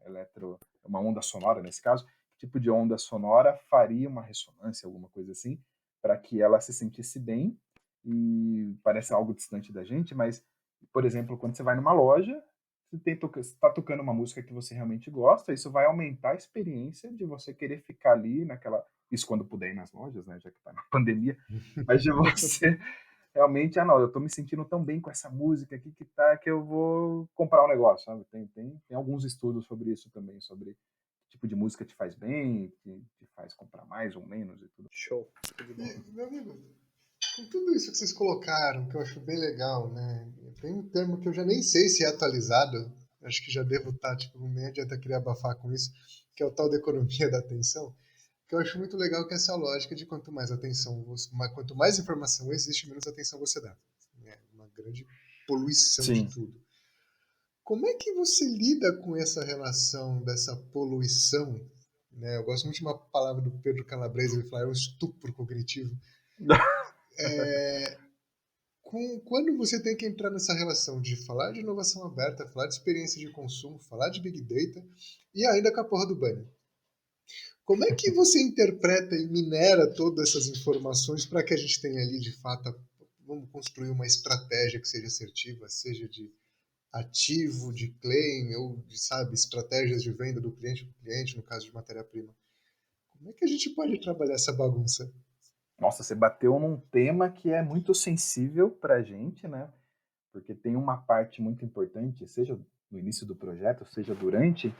uma onda sonora nesse caso, que tipo de onda sonora faria uma ressonância, alguma coisa assim, para que ela se sentisse bem. E parece algo distante da gente, mas, por exemplo, quando você vai numa loja, se tá tocando uma música que você realmente gosta, isso vai aumentar a experiência de você querer ficar ali naquela. Isso quando puder ir nas lojas, né? Já que tá na pandemia. Mas de você realmente, não, eu tô me sentindo tão bem com essa música aqui que tá, que eu vou comprar um negócio, sabe? Tem alguns estudos sobre isso também, sobre que tipo de música te faz bem, que te faz comprar mais ou menos e tudo. Show. Show de E, bola. meu amigo, com tudo isso que vocês colocaram, que eu acho bem legal, né? Tem um termo que eu já nem sei se é atualizado, acho que já devo estar, tipo, nem adianta querer abafar com isso, que é o tal da economia da atenção, que eu acho muito legal que essa lógica de quanto mais atenção, quanto mais informação existe, menos atenção você dá. É uma grande poluição de Sim. tudo. Como é que você lida com essa relação dessa poluição? Né? Eu gosto muito de uma palavra do Pedro Calabrese, ele fala, é um estupro cognitivo. Quando você tem que entrar nessa relação de falar de inovação aberta, falar de experiência de consumo, falar de Big Data e ainda com a porra do banner. Como é que você interpreta e minera todas essas informações para que a gente tenha ali, de fato, vamos construir uma estratégia que seja assertiva, seja de ativo, de claim, ou de, sabe, estratégias de venda do cliente para o cliente, no caso de matéria-prima. Como é que a gente pode trabalhar essa bagunça? Nossa, você bateu num tema que é muito sensível pra gente, né? Porque tem uma parte muito importante, seja no início do projeto, seja durante,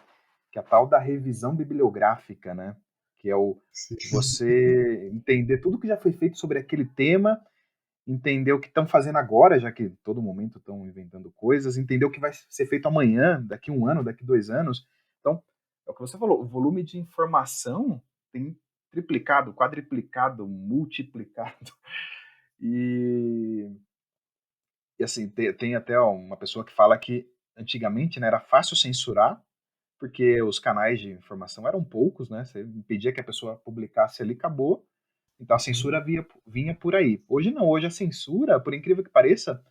que é a tal da revisão bibliográfica, né? Que é o Sim. você entender tudo que já foi feito sobre aquele tema, entender o que estão fazendo agora, já que todo momento estão inventando coisas, entender o que vai ser feito amanhã, daqui um ano, daqui 2 anos. Então, é o que você falou, o volume de informação tem triplicado, quadriplicado, multiplicado. E, e assim, tem até uma pessoa que fala que antigamente, né, era fácil censurar, porque os canais de informação eram poucos, né? Você impedia que a pessoa publicasse ali, acabou. Então a Uhum. censura vinha por aí. Hoje não, hoje a censura, por incrível que pareça,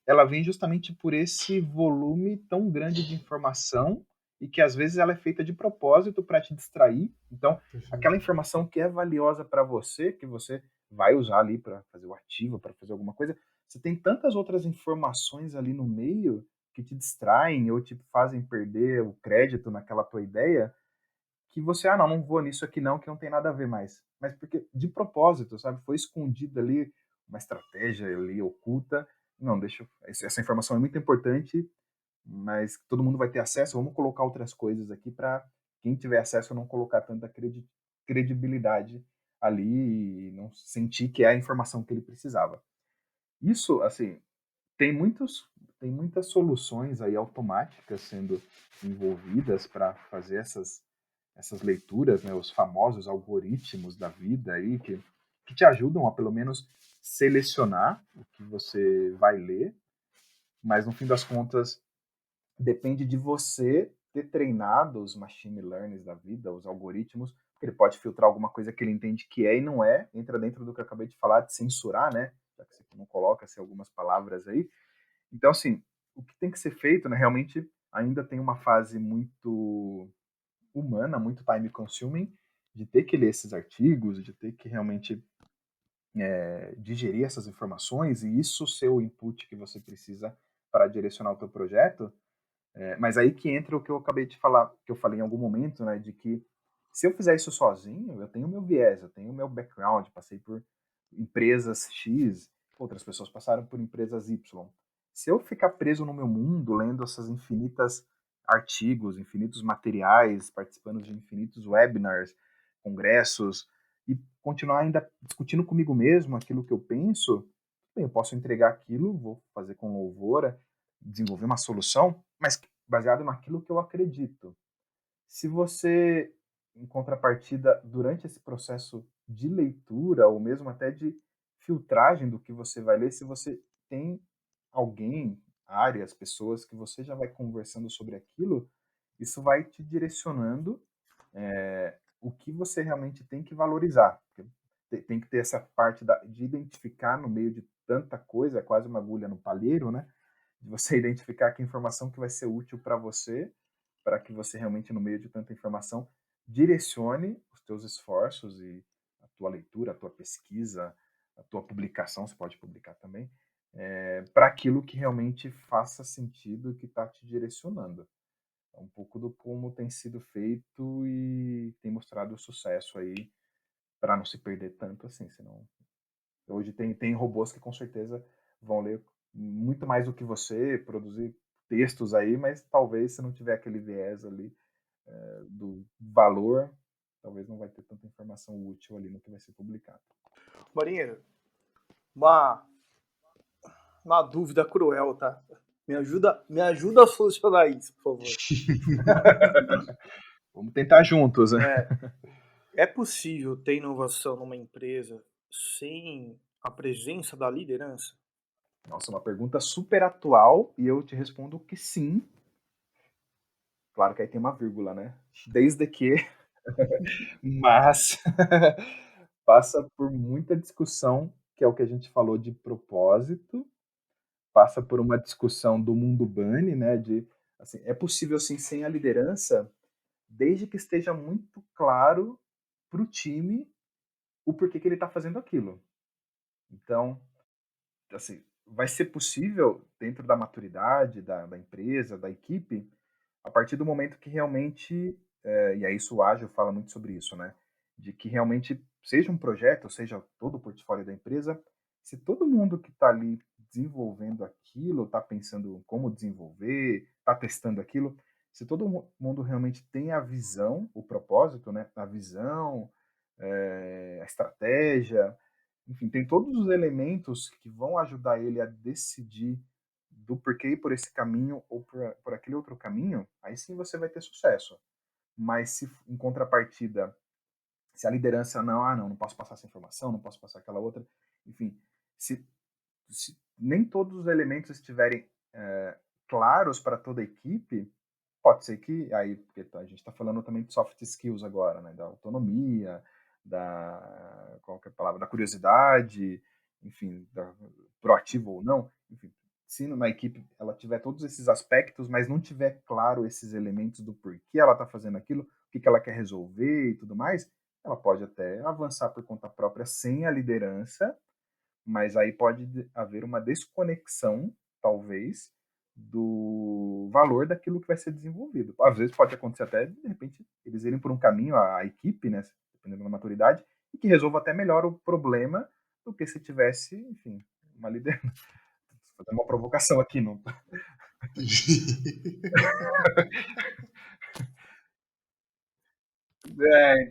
ela vem justamente por esse volume tão grande de informação e que às vezes ela é feita de propósito para te distrair. Então, aquela Perfeito. informação que é valiosa para você, que você vai usar ali para fazer o ativo, para fazer alguma coisa, você tem tantas outras informações ali no meio que te distraem ou te fazem perder o crédito naquela tua ideia, que você, não vou nisso aqui não, que não tem nada a ver mais. Mas porque, de propósito, sabe, foi escondida ali uma estratégia ali oculta. Não, essa informação é muito importante, mas todo mundo vai ter acesso, vamos colocar outras coisas aqui para quem tiver acesso não colocar tanta credibilidade ali e não sentir que é a informação que ele precisava. Isso, assim, tem muitos tem muitas soluções aí automáticas sendo envolvidas para fazer essas leituras, né, os famosos algoritmos da vida aí que te ajudam a pelo menos selecionar o que você vai ler, mas no fim das contas depende de você ter treinado os machine learnings da vida, os algoritmos, porque ele pode filtrar alguma coisa que ele entende que é e não é, entra dentro do que eu acabei de falar, de censurar, né, já que você não coloca assim, algumas palavras aí. Então, assim, o que tem que ser feito, né, realmente ainda tem uma fase muito humana, muito time consuming, de ter que ler esses artigos, de ter que realmente digerir essas informações e isso ser o input que você precisa para direcionar o teu projeto. Mas aí que entra o que eu acabei de falar, que eu falei em algum momento, né, de que se eu fizer isso sozinho, eu tenho o meu viés, eu tenho o meu background, passei por empresas X, outras pessoas passaram por empresas Y. Se eu ficar preso no meu mundo, lendo essas infinitas artigos, infinitos materiais, participando de infinitos webinars, congressos, e continuar ainda discutindo comigo mesmo aquilo que eu penso, bem, eu posso entregar aquilo, vou fazer com louvor, desenvolver uma solução, mas baseado naquilo que eu acredito. Se você, em contrapartida, durante esse processo de leitura, ou mesmo até de filtragem do que você vai ler, se você tem alguém, áreas, pessoas que você já vai conversando sobre aquilo, isso vai te direcionando o que você realmente tem que valorizar. Porque tem que ter essa parte de identificar no meio de tanta coisa, é quase uma agulha no palheiro, né? De você identificar que informação que vai ser útil para você, para que você realmente, no meio de tanta informação, direcione os teus esforços e a tua leitura, a tua pesquisa, a tua publicação, você pode publicar também, para aquilo que realmente faça sentido e que está te direcionando. É um pouco do como tem sido feito e tem mostrado o sucesso aí, para não se perder tanto assim, senão hoje tem robôs que com certeza vão ler muito mais do que você, produzir textos aí, mas talvez se não tiver aquele viés ali do valor, talvez não vai ter tanta informação útil ali no que vai ser publicado. Marinheiro, uma, uma dúvida cruel, tá? Me ajuda a solucionar isso, por favor. Vamos tentar juntos, né? É possível ter inovação numa empresa sem a presença da liderança? Nossa, uma pergunta super atual e eu te respondo que sim. Claro que aí tem uma vírgula, né? Desde que, mas passa por muita discussão, que é o que a gente falou de propósito, passa por uma discussão do mundo Bunny, né? De assim, é possível sim sem a liderança, desde que esteja muito claro para o time o porquê que ele está fazendo aquilo. Então, assim, vai ser possível dentro da maturidade da empresa, da equipe, a partir do momento que realmente, e aí isso o Ágil fala muito sobre isso, né? De que realmente seja um projeto, seja todo o portfólio da empresa, se todo mundo que está ali desenvolvendo aquilo, está pensando como desenvolver, está testando aquilo, se todo mundo realmente tem a visão, o propósito, né? A visão, a estratégia, enfim, tem todos os elementos que vão ajudar ele a decidir do porquê ir por esse caminho ou por aquele outro caminho, aí sim você vai ter sucesso. Mas se em contrapartida, se a liderança não, não posso passar essa informação, não posso passar aquela outra, enfim, se nem todos os elementos estiverem claros para toda a equipe, pode ser que aí, porque a gente está falando também de soft skills agora, né, da autonomia, qual que é a palavra, da curiosidade, enfim, proativo ou não, enfim, se na equipe ela tiver todos esses aspectos, mas não tiver claro esses elementos do porquê ela está fazendo aquilo, o que ela quer resolver e tudo mais, ela pode até avançar por conta própria sem a liderança, mas aí pode haver uma desconexão, talvez, do valor daquilo que vai ser desenvolvido. Às vezes pode acontecer até, de repente, eles irem por um caminho, a equipe, né, dependendo da maturidade, e que resolva até melhor o problema do que se tivesse, enfim, uma liderança. Vou fazer uma provocação aqui, não.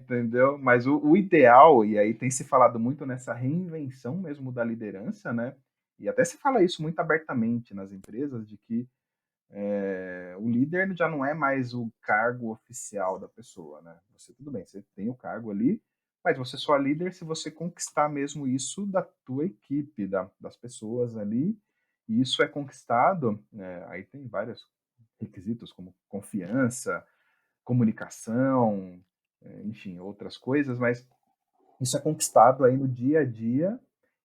Entendeu? Mas o ideal, e aí tem se falado muito nessa reinvenção mesmo da liderança, né? E até se fala isso muito abertamente nas empresas, de que o líder já não é mais o cargo oficial da pessoa, né? Você, tudo bem, você tem o cargo ali, mas você só é líder se você conquistar mesmo isso da tua equipe, das pessoas ali, e isso é conquistado, aí tem vários requisitos, como confiança, comunicação, enfim, outras coisas, mas isso é conquistado aí no dia a dia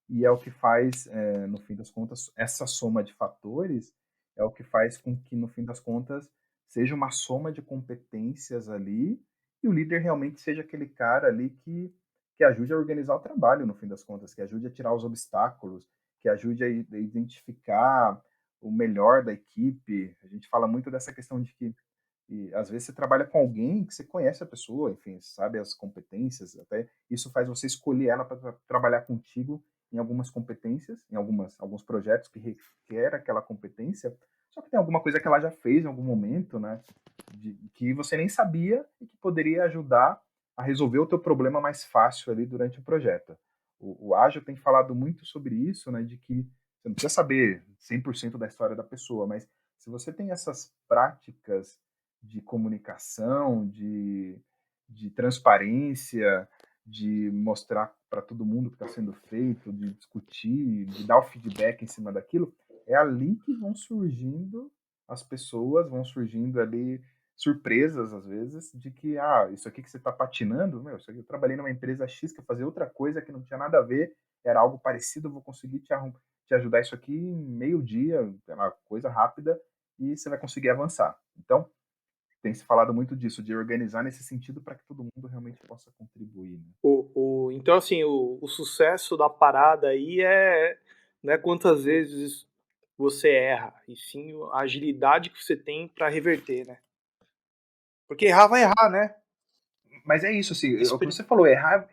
e é o que faz, no fim das contas, essa soma de fatores é o que faz com que, no fim das contas, seja uma soma de competências ali e o líder realmente seja aquele cara ali que ajude a organizar o trabalho, no fim das contas, que ajude a tirar os obstáculos, que ajude a identificar o melhor da equipe. A gente fala muito dessa questão de que e às vezes você trabalha com alguém que você conhece a pessoa, enfim, sabe as competências, até isso faz você escolher ela para trabalhar contigo em algumas competências, em alguns projetos que requer aquela competência, só que tem alguma coisa que ela já fez em algum momento, né, que você nem sabia e que poderia ajudar a resolver o teu problema mais fácil ali durante o projeto. O Ágil tem falado muito sobre isso, né, de que você não precisa saber 100% da história da pessoa, mas se você tem essas práticas de comunicação, de transparência, de mostrar para todo mundo o que está sendo feito, de discutir, de dar o feedback em cima daquilo, é ali que vão surgindo as pessoas, vão surgindo ali surpresas, às vezes, de que, isso aqui que você está patinando, isso aqui eu trabalhei numa empresa X que eu fazia outra coisa que não tinha nada a ver, era algo parecido, eu vou conseguir te ajudar isso aqui em meio dia, é uma coisa rápida, e você vai conseguir avançar. Então, tem se falado muito disso, de organizar nesse sentido para que todo mundo realmente possa contribuir. Né? Então, assim, o sucesso da parada aí não é quantas vezes você erra, e sim a agilidade que você tem pra reverter, né? Porque errar vai errar, né? Mas é isso, assim, é o que Experi você falou, errar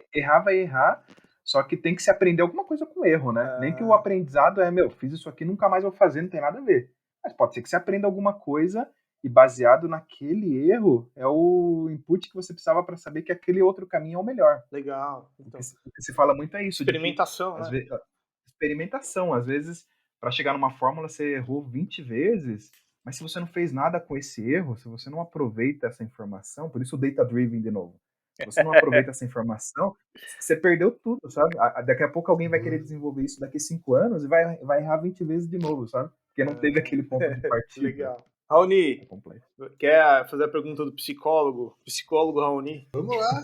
vai errar, só que tem que se aprender alguma coisa com o erro, né? Nem que o Ah, aprendizado é, meu, fiz isso aqui, nunca mais vou fazer, não tem nada a ver. Mas pode ser que você aprenda alguma coisa e baseado naquele erro é o input que você precisava para saber que aquele outro caminho é o melhor. legal. O que, Então, o que se fala muito é isso, de que experimentação, às né? vezes, experimentação, às vezes, para chegar numa fórmula você errou 20 vezes, mas se você não fez nada com esse erro, se você não aproveita essa informação, por isso o data driven de novo. Se você não aproveita essa informação, você perdeu tudo, sabe? Daqui a pouco alguém vai querer Boa. desenvolver isso daqui a 5 anos e vai errar 20 vezes de novo, sabe? Porque não teve aquele ponto de partida. Legal. Raoni, É complexo. quer fazer a pergunta do psicólogo? Psicólogo Raoni. Vamos lá,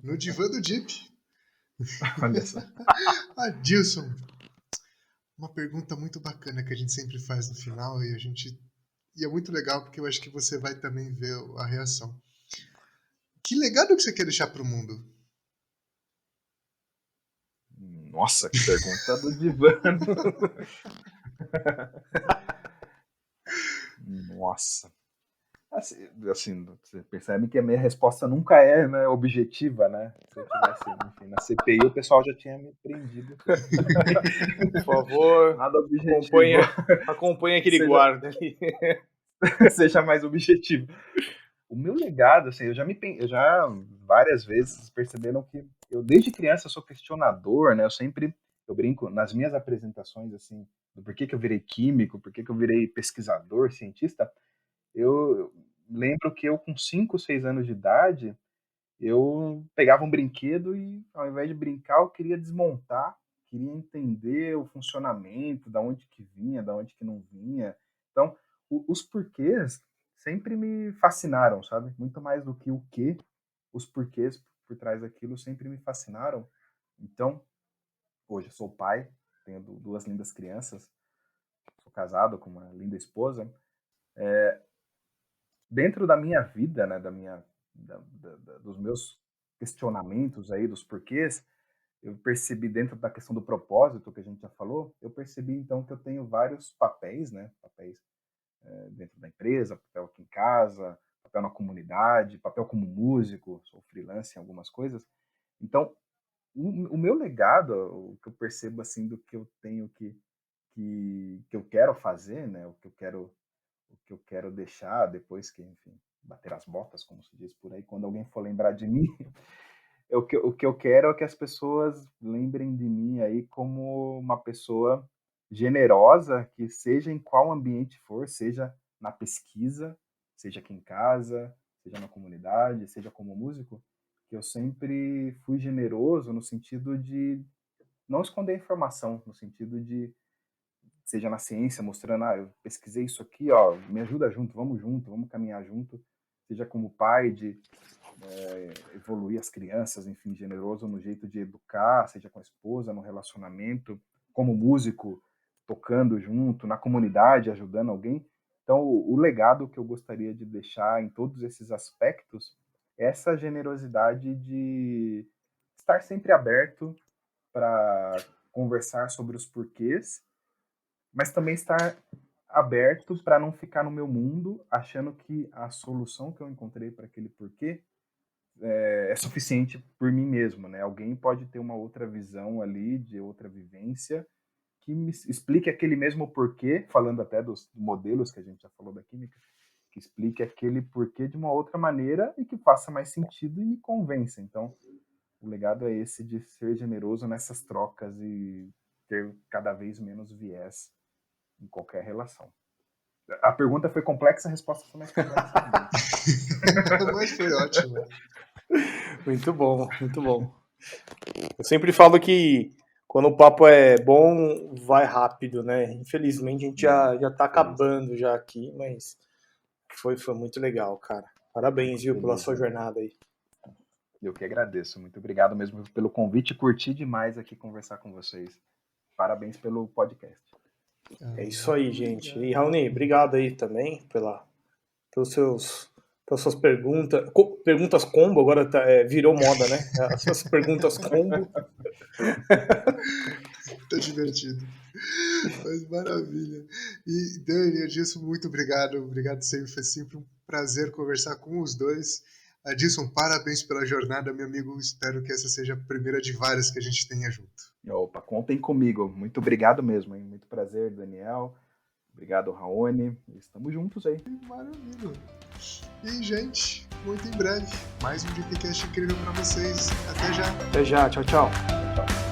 no divã do Jeep. Olha só. Adilson, uma pergunta muito bacana que a gente sempre faz no final e é muito legal porque eu acho que você vai também ver a reação. Que legado que você quer deixar pro mundo? Nossa, que pergunta do divã. Nossa. Assim, você percebe que a minha resposta nunca é, né, objetiva, né? Se eu tivesse, enfim, na CPI, o pessoal já tinha me prendido. Por favor, Nada objetivo. acompanha aquele Seja, guarda ali. seja mais objetivo. O meu legado, assim, eu já várias vezes perceberam que eu desde criança sou questionador, né? Eu brinco nas minhas apresentações, assim, do porquê que eu virei químico, porquê que eu virei pesquisador, cientista. Eu lembro que eu com 5, 6 anos de idade, eu pegava um brinquedo e ao invés de brincar, eu queria desmontar, queria entender o funcionamento, da onde que vinha, da onde que não vinha. Então, os porquês sempre me fascinaram, sabe? Muito mais do que o que, os porquês por trás daquilo sempre me fascinaram. Então, hoje eu sou pai, tenho duas lindas crianças, sou casado com uma linda esposa. Dentro da minha vida, né, dos meus questionamentos aí, dos porquês, eu percebi dentro da questão do propósito que a gente já falou, eu percebi então que eu tenho vários papéis, né, papéis dentro da empresa, papel aqui em casa, papel na comunidade, papel como músico, sou freelance em algumas coisas. Então, o meu legado, o que eu percebo assim do que eu tenho que eu quero fazer, né, o que eu quero deixar depois que, enfim, bater as botas, como se diz por aí, quando alguém for lembrar de mim, o que eu quero é que as pessoas lembrem de mim aí como uma pessoa generosa, que seja em qual ambiente for, seja na pesquisa, seja aqui em casa, seja na comunidade, seja como músico, que eu sempre fui generoso no sentido de não esconder informação, no sentido de seja na ciência, mostrando, eu pesquisei isso aqui, ó, me ajuda junto, vamos caminhar junto, seja como pai, de evoluir as crianças, enfim, generoso no jeito de educar, seja com a esposa, no relacionamento, como músico, tocando junto, na comunidade, ajudando alguém. Então, o legado que eu gostaria de deixar em todos esses aspectos é essa generosidade de estar sempre aberto para conversar sobre os porquês, mas também estar aberto para não ficar no meu mundo achando que a solução que eu encontrei para aquele porquê é suficiente por mim mesmo, né? Alguém pode ter uma outra visão ali, de outra vivência, que me explique aquele mesmo porquê, falando até dos modelos que a gente já falou da química, que explique aquele porquê de uma outra maneira e que faça mais sentido e me convença. Então, o legado é esse de ser generoso nessas trocas e ter cada vez menos viés em qualquer relação. A pergunta foi complexa, a resposta foi mais complexa também. Mas foi ótimo. Muito bom, muito bom. Eu sempre falo que quando o papo é bom, vai rápido, né? Infelizmente a gente já tá acabando já aqui, mas foi muito legal, cara. Parabéns, viu, pela Beleza. sua jornada aí. Eu que agradeço. Muito obrigado mesmo pelo convite. Curti demais aqui conversar com vocês. Parabéns pelo podcast. É isso aí, gente. E Raoni, obrigado aí também pelas suas perguntas. Perguntas combo, agora virou moda, né? As suas perguntas combo. Tá divertido. Mas maravilha. E Dani, Adilson, muito obrigado. Obrigado sempre. Foi sempre um prazer conversar com os dois. Adilson, parabéns pela jornada, meu amigo. Espero que essa seja a primeira de várias que a gente tenha junto. Opa, contem comigo. Muito obrigado mesmo, hein? Muito prazer, Daniel. Obrigado, Raoni. Estamos juntos aí. Maravilha. E, gente, muito em breve, mais um DPcast incrível para vocês. Até já. Até já. Tchau, tchau. Tchau.